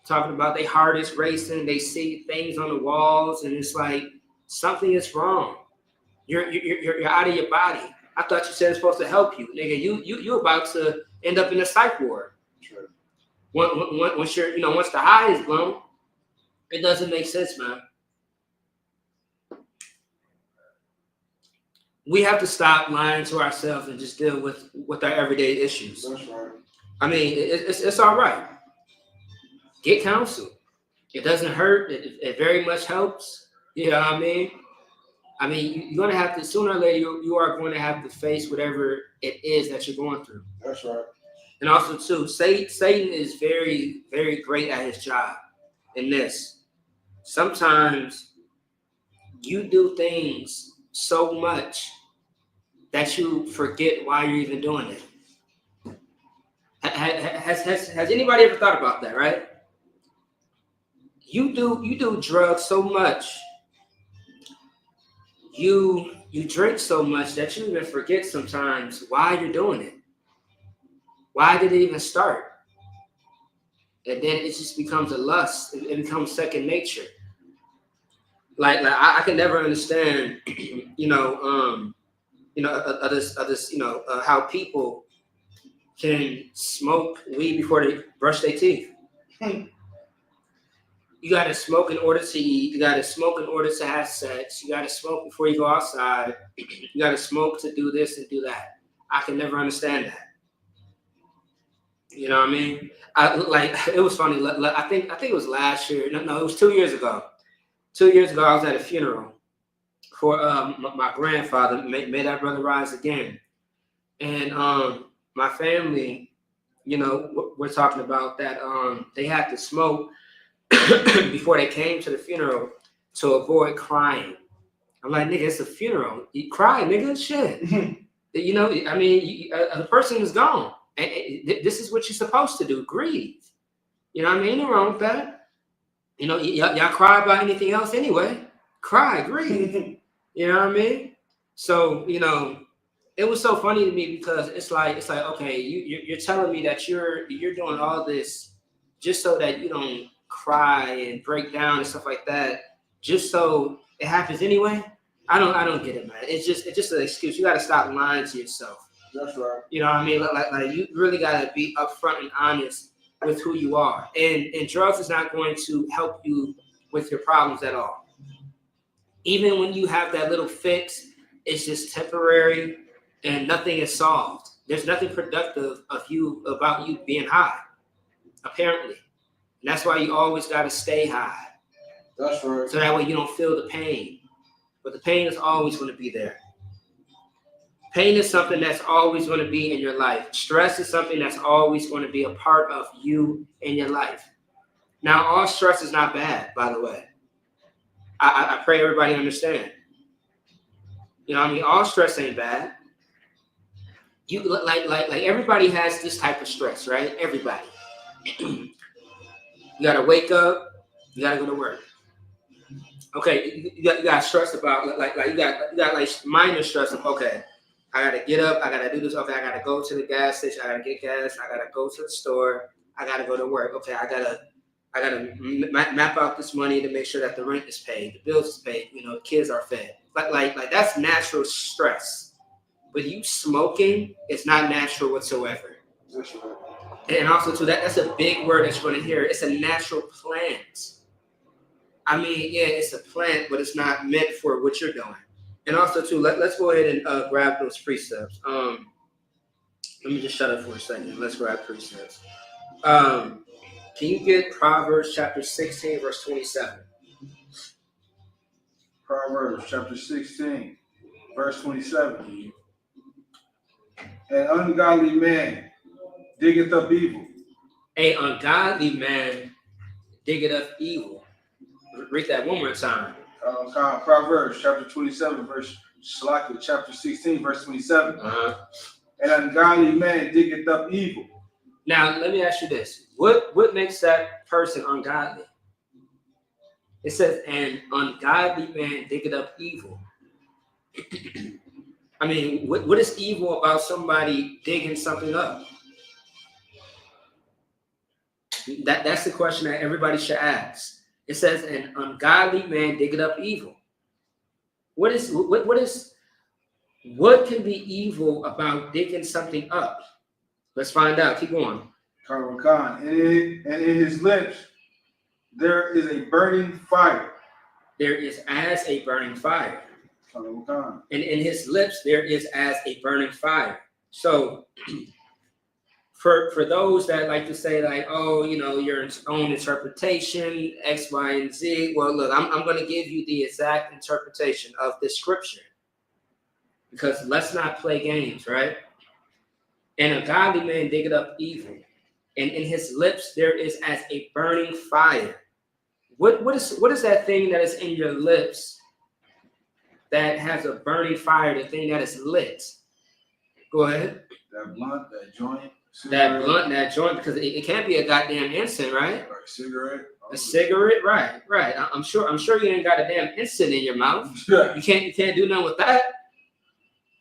talking about their heart is racing. They see things on the walls, and it's like something is wrong. You're out of your body. I thought you said it's supposed to help you, nigga. You about to end up in a psych ward. Sure. Once once the high is blown, it doesn't make sense, man. We have to stop lying to ourselves and just deal with our everyday issues. That's right. I mean, it's all right. Get counsel. It doesn't hurt. It very much helps. You know what I mean? I mean, you're going to have to, sooner or later, you are going to have to face whatever it is that you're going through. That's right. And also, too, Satan is very, very great at his job in this. Sometimes you do things so much that you forget why you're even doing it. Has anybody ever thought about that, right? You do drugs so much, you drink so much that you even forget sometimes why you're doing it. Why did it even start? And then it just becomes a lust. It becomes second nature. Like I can never understand, how people can smoke weed before they brush their teeth. You got to smoke in order to eat. You got to smoke in order to have sex. You got to smoke before you go outside. You got to smoke to do this and do that. I can never understand that. You know what I mean? It was funny. I think it was last year. No, it was 2 years ago. 2 years ago, I was at a funeral for my grandfather. May that brother rise again. And my family, we're talking about that. They had to smoke before they came to the funeral to avoid crying. I'm like, nigga, it's a funeral. You cry, nigga, shit. The person is gone. And this is what you're supposed to do, grieve. You know what I mean? Ain't no wrong with that. Y'all cry about anything else anyway. Cry, grieve. You know what I mean? So, it was so funny to me because it's like okay, you're telling me that you're doing all this just so that you don't cry and break down and stuff like that, just so it happens anyway. I don't get it, man. It's just an excuse. You got to stop lying to yourself. That's right. You know what I mean? Like you really got to be upfront and honest with who you are. And drugs is not going to help you with your problems at all. Even when you have that little fix, it's just temporary and nothing is solved. There's nothing productive about you being high, apparently. And that's why you always got to stay high. That's right. So that way you don't feel the pain. But the pain is always going to be there. Pain is something that's always going to be in your life. Stress is something that's always going to be a part of you in your life. Now, all stress is not bad, by the way. I pray everybody understand. You know what I mean? All stress ain't bad. You like everybody has this type of stress, right? Everybody. You gotta wake up, you gotta go to work. Okay, you got stress about you got like minor stress of, okay, I gotta get up, I gotta do this, okay, I gotta go to the gas station, I gotta get gas, I gotta go to the store, I gotta go to work. Okay, I gotta map out this money to make sure that the rent is paid, the bills is paid, the kids are fed. But like that's natural stress. But you smoking, it's not natural whatsoever. That's right. And also too, that's a big word that you're gonna hear. It's a natural plant. I mean, yeah, it's a plant, but it's not meant for what you're doing. And also too, let's go ahead and grab those precepts. Let me just shut up for a second. Let's grab precepts. Can you get Proverbs chapter 16, verse 27? Proverbs chapter 16, verse 27. An ungodly man diggeth up evil. A ungodly man diggeth up evil. Read that one more time. Proverbs chapter 27, chapter 16, verse 27. Uh-huh. An ungodly man diggeth up evil. Now, let me ask you this. What makes that person ungodly? It says, an ungodly man diggeth up evil. I mean, what is evil about somebody digging something up? That's the question that everybody should ask. It says, an ungodly man diggeth up evil. What can be evil about digging something up? Let's find out. Keep going. And in his lips there is a burning fire. There is as a burning fire. And in his lips there is as a burning fire. So for those that like to say like, oh, your own interpretation, X, Y, and Z. Well, look, I'm going to give you the exact interpretation of this scripture, because let's not play games, right? And a godly man diggeth up evil, and in his lips there is as a burning fire. What is that thing that is in your lips that has a burning fire? The thing that is lit. Go ahead. That blunt, that joint. That blunt, that joint, because it can't be a goddamn incense, right? Or a cigarette. A cigarette, right. I'm sure you ain't got a damn incense in your mouth. You can't do nothing with that.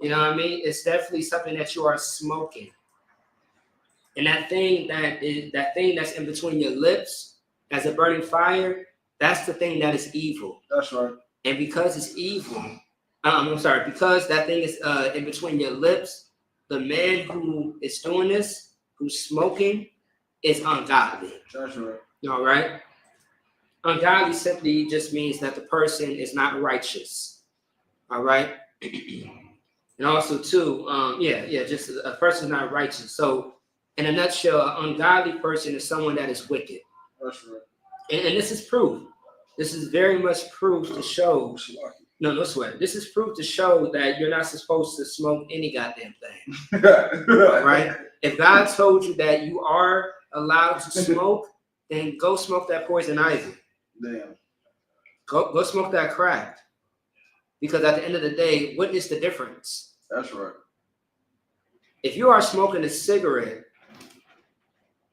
You know what I mean? It's definitely something that you are smoking. And that thing that's in between your lips as a burning fire, that's the thing that is evil. That's right. And because it's evil, because that thing is in between your lips, the man who is doing this, who's smoking, is ungodly. That's right. All right? Ungodly simply just means that the person is not righteous. All right? And also, too, just a person is not righteous. So, in a nutshell, an ungodly person is someone that is wicked. That's right. And this is proof. This is very much proof to show. No sweat. This is proof to show that you're not supposed to smoke any goddamn thing. Right? If God told you that you are allowed to smoke, then go smoke that poison ivy. Damn. Go smoke that crack. Because at the end of the day, what is the difference? That's right. If you are smoking a cigarette,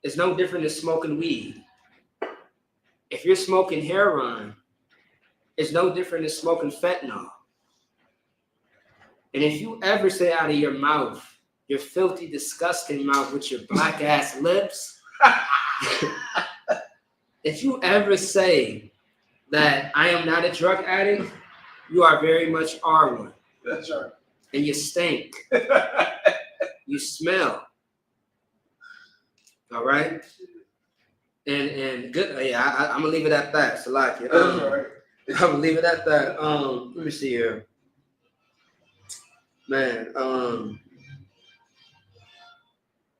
it's no different than smoking weed. If you're smoking heroin, it's no different than smoking fentanyl. And if you ever say out of your mouth, your filthy, disgusting mouth with your black ass lips, if you ever say that I am not a drug addict, You are very much are one. That's right. And you stink. You smell. All right. And good. Yeah, I'm gonna leave it at that. Salaki. That's right. I'm gonna leave it at that. Let me see here. Man.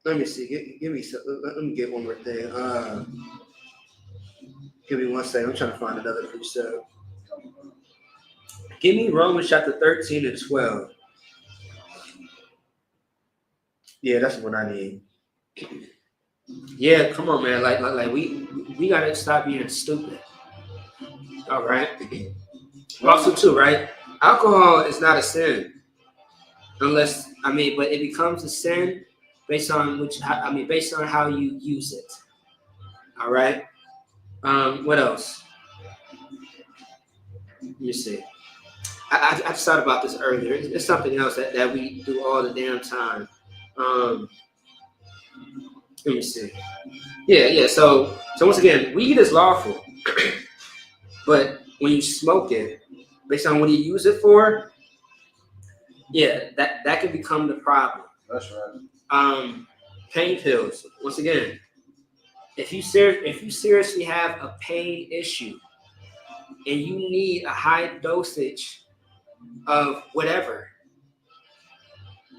Let me see. Give me some. Let me get one more thing. Give me 1 second. I'm trying to find another precept. Give me Romans chapter 13 and 12. Yeah, that's what I need. Yeah, come on, man. Like we gotta stop being stupid. All right. Also, too, right? Alcohol is not a sin, unless but it becomes a sin based on based on how you use it. All right. What else? Let me see. I just thought about this earlier. It's something else that we do all the damn time. Let me see. Yeah. So once again, weed is lawful, but when you smoke it, based on what you use it for, yeah, that can become the problem. That's right. Pain pills. Once again, if you seriously have a pain issue and you need a high dosage of whatever,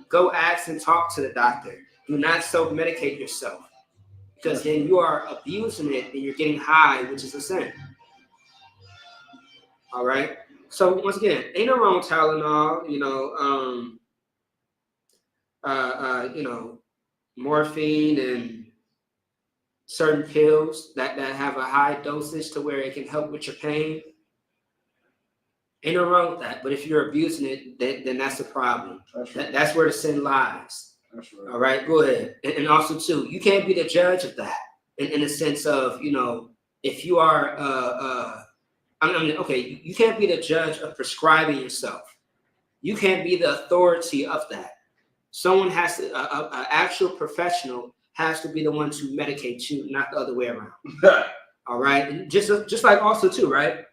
go ask and talk to the doctor. Do not self-medicate yourself, because then you are abusing it and you're getting high, which is a sin. All right. So once again, ain't no wrong with Tylenol, morphine and certain pills that have a high dosage to where it can help with your pain. Ain't no wrong with that. But if you're abusing it, then that's the problem. That's right. That's where the sin lies. That's right. All right, go ahead. And also, too, you can't be the judge of that in the sense of, if you are, you can't be the judge of prescribing yourself. You can't be the authority of that. Someone has to, an actual professional has to be the one to medicate you, not the other way around. All right, and just like also too, right?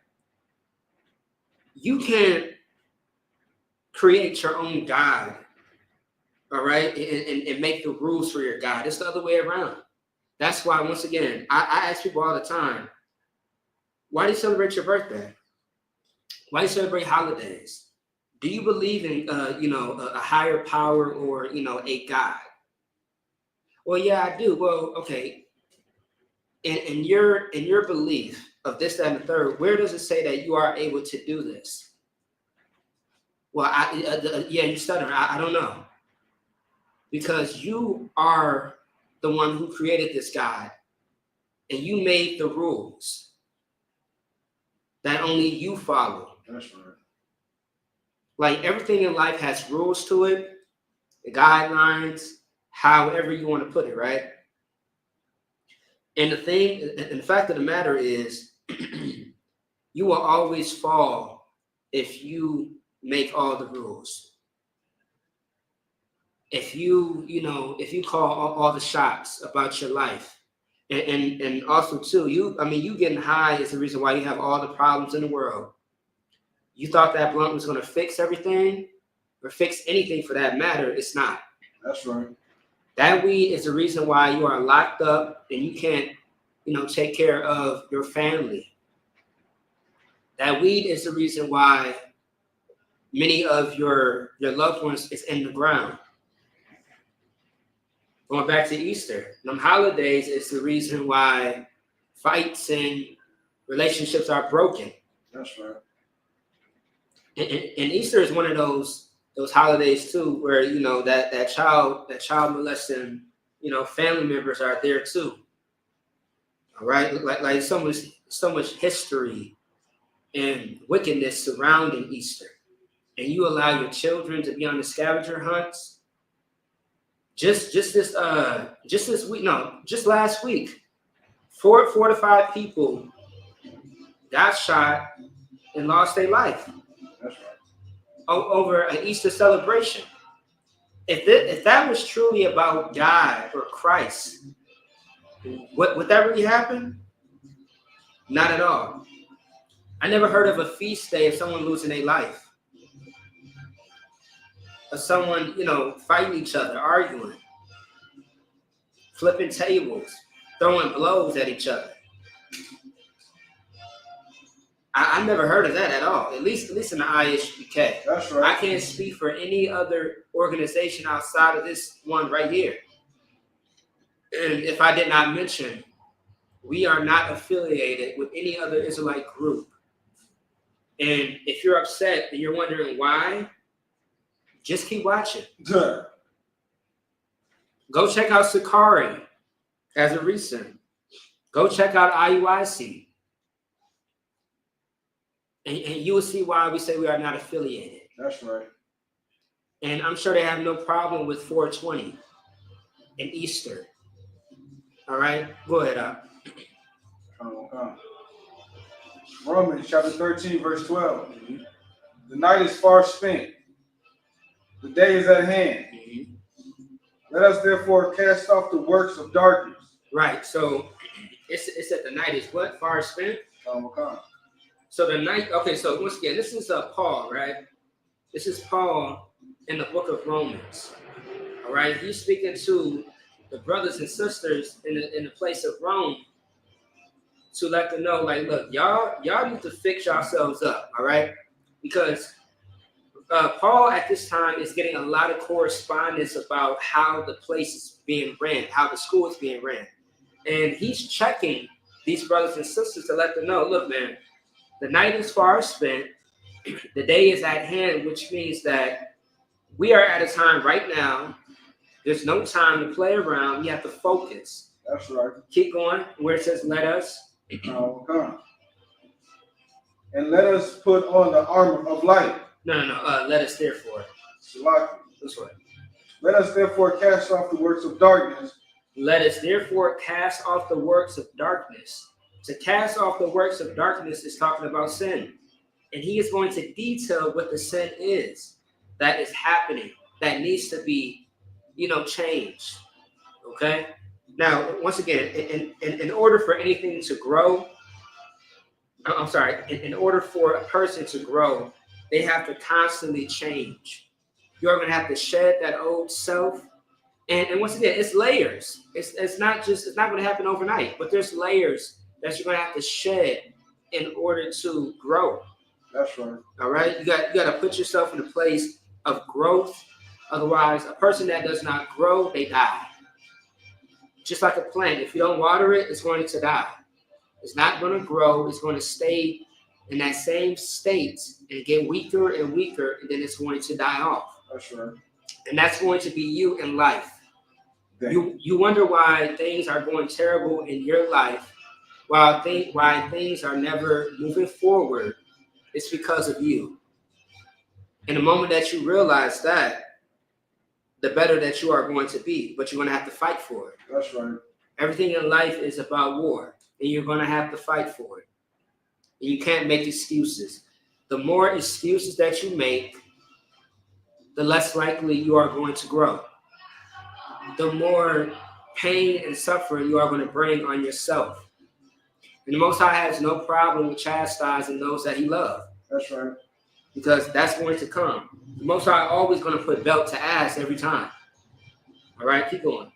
You can't create your own God, all right, and make the rules for your God. It's the other way around. That's why, once again, I ask people all the time, why do you celebrate your birthday? Why do you celebrate holidays? Do you believe in, a higher power or, a God? Well, yeah, I do. Well, okay. In your belief of this, that, and the third, where does it say that you are able to do this? Well, you stutter. I don't know. Because you are the one who created this God, and you made the rules that only you follow. That's right. Like everything in life has rules to it, the guidelines, however you want to put it, right? And the fact of the matter is, you will always fall if you make all the rules. If you call all the shots about your life, and also too, you getting high is the reason why you have all the problems in the world. You thought that blunt was going to fix everything, or fix anything for that matter. It's not. That's right. That weed is the reason why you are locked up and you can't, take care of your family. That weed is the reason why many of your loved ones is in the ground. Going back to Easter, them holidays is the reason why fights and relationships are broken. That's right. And Easter is one of those holidays too, where that child molesting, family members are there too. All right, like so much history and wickedness surrounding Easter, and you allow your children to be on the scavenger hunts. Just last week, 4 to 5 people got shot and lost their life. That's right. Over an Easter celebration. If that was truly about God or Christ, would that really happen? Not at all. I never heard of a feast day of someone losing their life, of someone, fighting each other, arguing, flipping tables, throwing blows at each other. I never heard of that at all. At least in the IHBK. That's right. I can't speak for any other organization outside of this one right here. And if I did not mention, we are not affiliated with any other Israelite group. And if you're upset and you're wondering why, just keep watching. Go check out Sakari as a recent. Go check out IUIC. And you will see why we say we are not affiliated. That's right. And I'm sure they have no problem with 420 and Easter. All right? Go ahead, Up. Romans chapter 13, verse 12. Mm-hmm. The night is far spent. The day is at hand. Mm-hmm. Let us therefore cast off the works of darkness. Right. So it's that the night is what? Far spent? So the night, okay, so once again, this is Paul, right? This is Paul in the book of Romans. All right. He's speaking to the brothers and sisters in the place of Rome to let them know, like, look, y'all need to fix yourselves up, all right? Because Paul at this time is getting a lot of correspondence about how the place is being ran, how the school is being ran. And he's checking these brothers and sisters to let them know, look, man, the night is far spent, the day is at hand, which means that we are at a time right now, there's no time to play around, you have to focus. That's right. Keep going, where it says, let us. And let us put on the armor of light. No, let us therefore. That's right. Let us therefore cast off the works of darkness. Let us therefore cast off the works of darkness. To cast off the works of darkness is talking about sin. And he is going to detail what the sin is that is happening, that needs to be, changed. Okay? Now, once again, in order for anything to grow, in order for a person to grow, they have to constantly change. You're going to have to shed that old self. And once again, it's layers. It's not going to happen overnight, but there's layers that you're going to have to shed in order to grow. That's right. All right? You got to put yourself in a place of growth. Otherwise, a person that does not grow, they die. Just like a plant, if you don't water it, it's going to die. It's not going to grow. It's going to stay in that same state and get weaker and weaker, and then it's going to die off. That's right. And that's going to be you in life. You wonder why things are going terrible in your life, why things are never moving forward. It's because of you. And the moment that you realize that, the better that you are going to be, but you're going to have to fight for it. That's right. Everything in life is about war, and you're going to have to fight for it. And you can't make excuses. The more excuses that you make, the less likely you are going to grow. The more pain and suffering you are going to bring on yourself. And the Most High has no problem with chastising those that he loves. That's right. Because that's going to come. The Most High always going to put belt to ass every time. All right, keep going.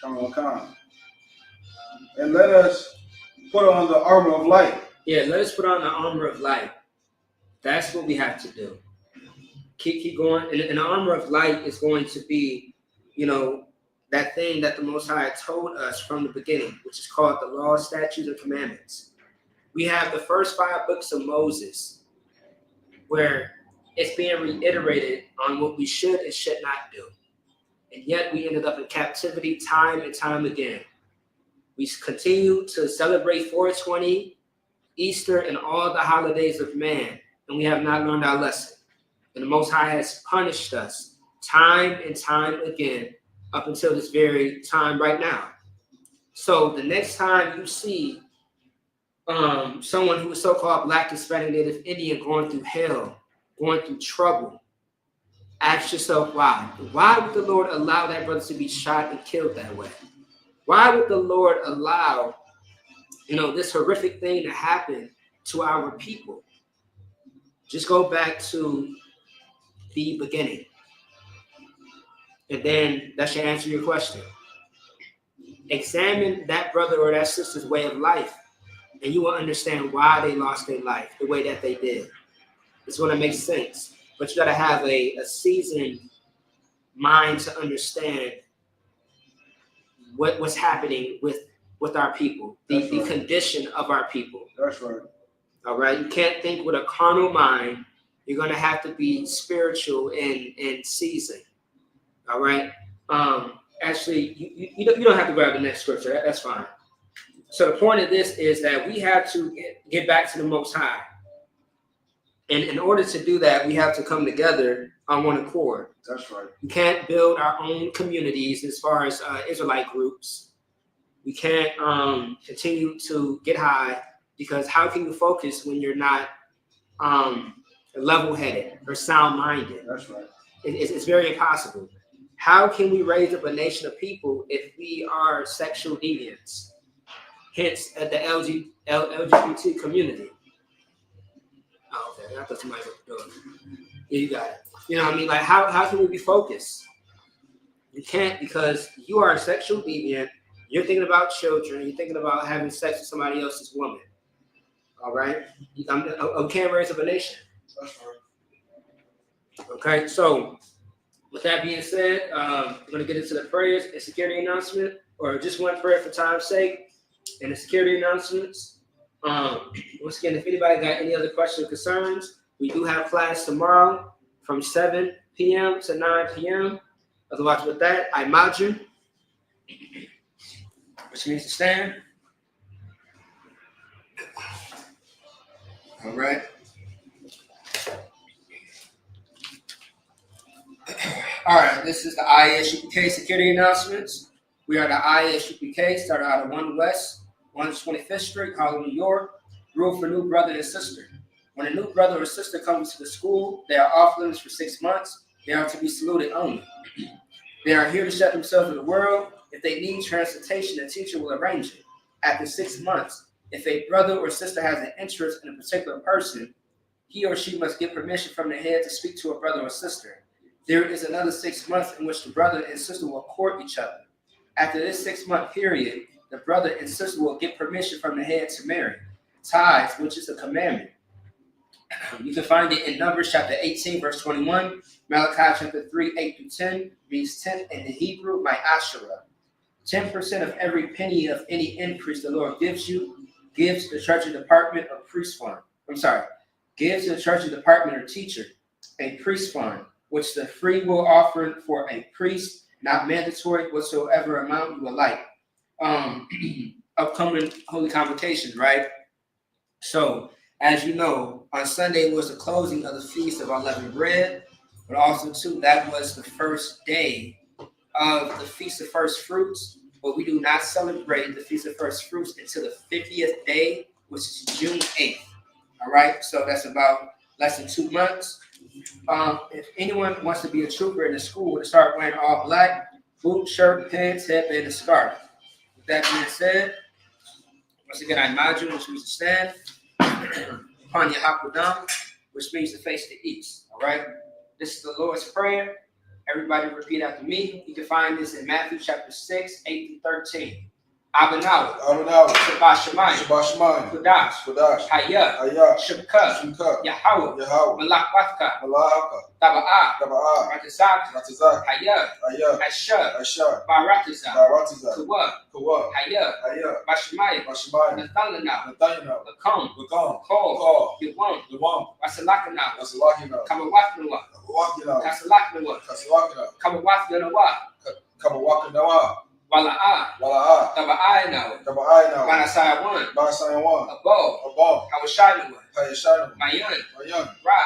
Come on. And let us put on the armor of light. Yeah, let us put on the armor of light. That's what we have to do. Keep going. And the armor of light is going to be, that thing that the Most High told us from the beginning, which is called the law, statutes, and commandments. We have the first 5 books of Moses, where it's being reiterated on what we should and should not do. And yet we ended up in captivity time and time again. We continue to celebrate 420, Easter, and all the holidays of man, and we have not learned our lesson. And the Most High has punished us time and time again up until this very time right now. So the next time you see someone who is so-called Black, Hispanic, Native Indian going through hell, going through trouble, ask yourself why. Why would the Lord allow that brother to be shot and killed that way? Why would the Lord allow, this horrific thing to happen to our people. Just go back to the beginning. And then that should answer your question. Examine that brother or that sister's way of life, and you will understand why they lost their life the way that they did. It's going to make sense. But you got to have a seasoned mind to understand what's happening with our people, the condition of our people. That's right. All right. You can't think with a carnal mind. You're going to have to be spiritual and seasoned. All right. Actually, you don't have to grab the next scripture. That's fine. So the point of this is that we have to get back to the Most High. And in order to do that, we have to come together on one accord. That's right. We can't build our own communities as far as Israelite groups. We can't continue to get high, because how can you focus when you're not level-headed or sound-minded? That's right. It's very impossible. How can we raise up a nation of people if we are sexual deviants? Hence, at the LGBT community. Oh, okay. I thought somebody was doing it. Yeah, you got it. You know what I mean? Like, how can we be focused? You can't, because you are a sexual deviant. You're thinking about children. You're thinking about having sex with somebody else's woman. All right? I can't raise up a nation. That's right. Okay, so with that being said, we're going to get into the prayers and security announcement, or just one prayer for time's sake, and the security announcements. Once again, if anybody got any other questions or concerns, we do have class tomorrow from 7 p.m. to 9 p.m. Otherwise, with that, I imagine, which means to stand. All right. All right, this is the ISUPK security announcements. We are the ISUPK, started out of 1 West, 125th Street, Harlem, New York. Rule for new brother and sister. When a new brother or sister comes to the school, they are off limits for 6 months. They are to be saluted only. They are here to shut themselves in the world. If they need transportation, the teacher will arrange it. After 6 months, if a brother or sister has an interest in a particular person, he or she must get permission from the head to speak to a brother or sister. There is another 6 months in which the brother and sister will court each other. After this 6-month period, the brother and sister will get permission from the head to marry. Tithes, which is a commandment. You can find it in Numbers chapter 18, verse 21, Malachi chapter 3, 8 through 10, means 10 in the Hebrew, my Asherah. 10% of every penny of any increase the Lord gives you, gives the church department or priest fund. Gives the church department or teacher a priest fund, which is a free will offering for a priest, not mandatory whatsoever amount you would like. Upcoming holy convocation, right? So, as you know, on Sunday was the closing of the Feast of Unleavened Bread, but also, too, that was the first day of the Feast of First Fruits, but we do not celebrate the Feast of First Fruits until the 50th day, which is June 8th. All right, so that's about less than 2 months. If anyone wants to be a trooper in the school to start wearing all black, boot, shirt, pants, headband, and scarf. With that being said, once again, I imagine, which means to stand, upon your hakodam, which means to face the east. All right, this is the Lord's Prayer. Everybody repeat after me. You can find this in Matthew chapter 6, 8 through 13. Abanawa, Shabbat Shemayim, Kudash, Hayah, Shabka, Yahweh, Malak Wathka, Taba'ah, Ratazak, Hayah, Asher, Baratiza, Kuwa, Hayah, Bashemayim, Nathanana, Lakom, Kol, Yawam, Wasalakana, Kamawatnawa, Kasalaknawa, Kamawatnawa, Wala'ah, Taba'ayna, Banasayawan, Abo, Hawashaynawa, Mayan, Ra,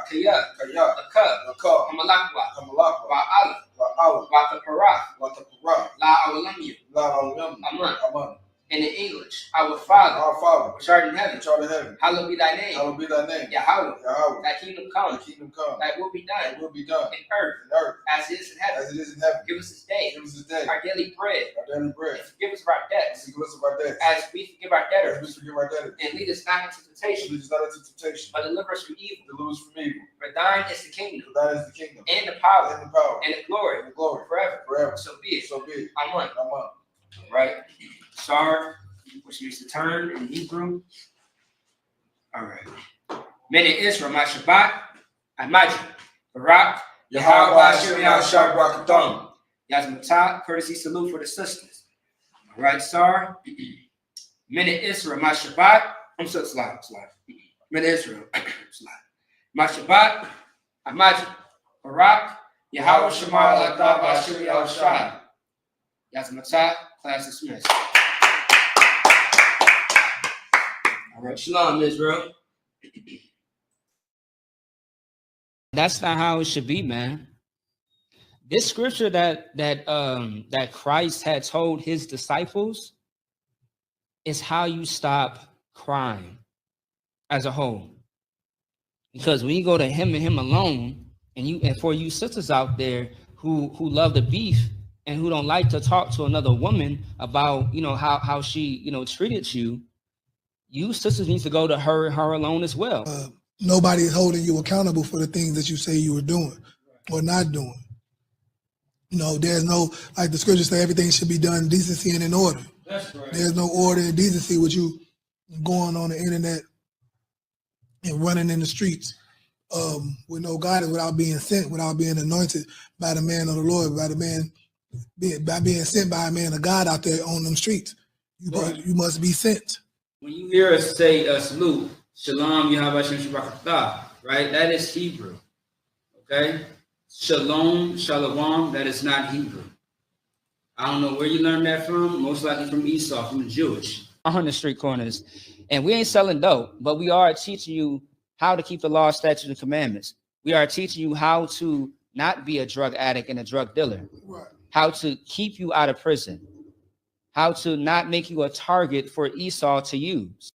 Kaya, Akab, Hamalakwa, Wa'ala, Watapara, La Awalamiyu, Aman. And in English, our Father, which art in heaven, hallowed be thy name. Yahweh, thy kingdom come, thy will be done, in earth, as it is in heaven. it is in heaven. Give us this day. Give us this day Our daily bread. our daily bread. And forgive us of our debts. Forgive us of our debts. As we forgive our As debtors. we forgive our debtors. And lead us not into temptation. Lead us not into temptation. But deliver us from evil. Deliver us from evil. For thine is the kingdom. For thine is the kingdom. And the power. And the power. And the glory. And the glory. Forever. Forever. So be it. So be it. Amen. Amen. Right? Sar, which means to turn in Hebrew. All right. Men in Israel, my Shabbat, Imagine. Barak, Yahweh, Hashem, Yahshua, Barakathon. Yazmatah, courtesy salute for the sisters. All right, Sar. Men in Israel, my Shabbat. I'm so slide. Men in Israel, slide. My Shabbat, Imagine. Barak, Yahweh, Shema, Latah, Hashem, Yahshua. Yazmatah, class dismissed. All right, shalom, Israel. That's not how it should be, man. This scripture that Christ had told his disciples is how you stop crying as a whole. Because when you go to him and him alone, and for you sisters out there who love the beef and who don't like to talk to another woman about how she treated you, you sisters need to go to her alone as well. Nobody is holding you accountable for the things that you say you were doing or not doing. There's no, like the scriptures say, everything should be done in decency and in order. That's right. There's no order and decency with you going on the internet and running in the streets with no guidance, without being sent, without being anointed by the man of the Lord, by being sent by a man of God out there on them streets. You must be sent. When you hear us say a salute, Shalom, Yahweh, Hashem, Shabbat, right? That is Hebrew, okay? Shalom, Shalom, that is not Hebrew. I don't know where you learned that from. Most likely from Esau, from the Jewish. On the street corners. And we ain't selling dope, but we are teaching you how to keep the law, statutes, and commandments. We are teaching you how to not be a drug addict and a drug dealer. Right. How to keep you out of prison. How to not make you a target for Esau to use.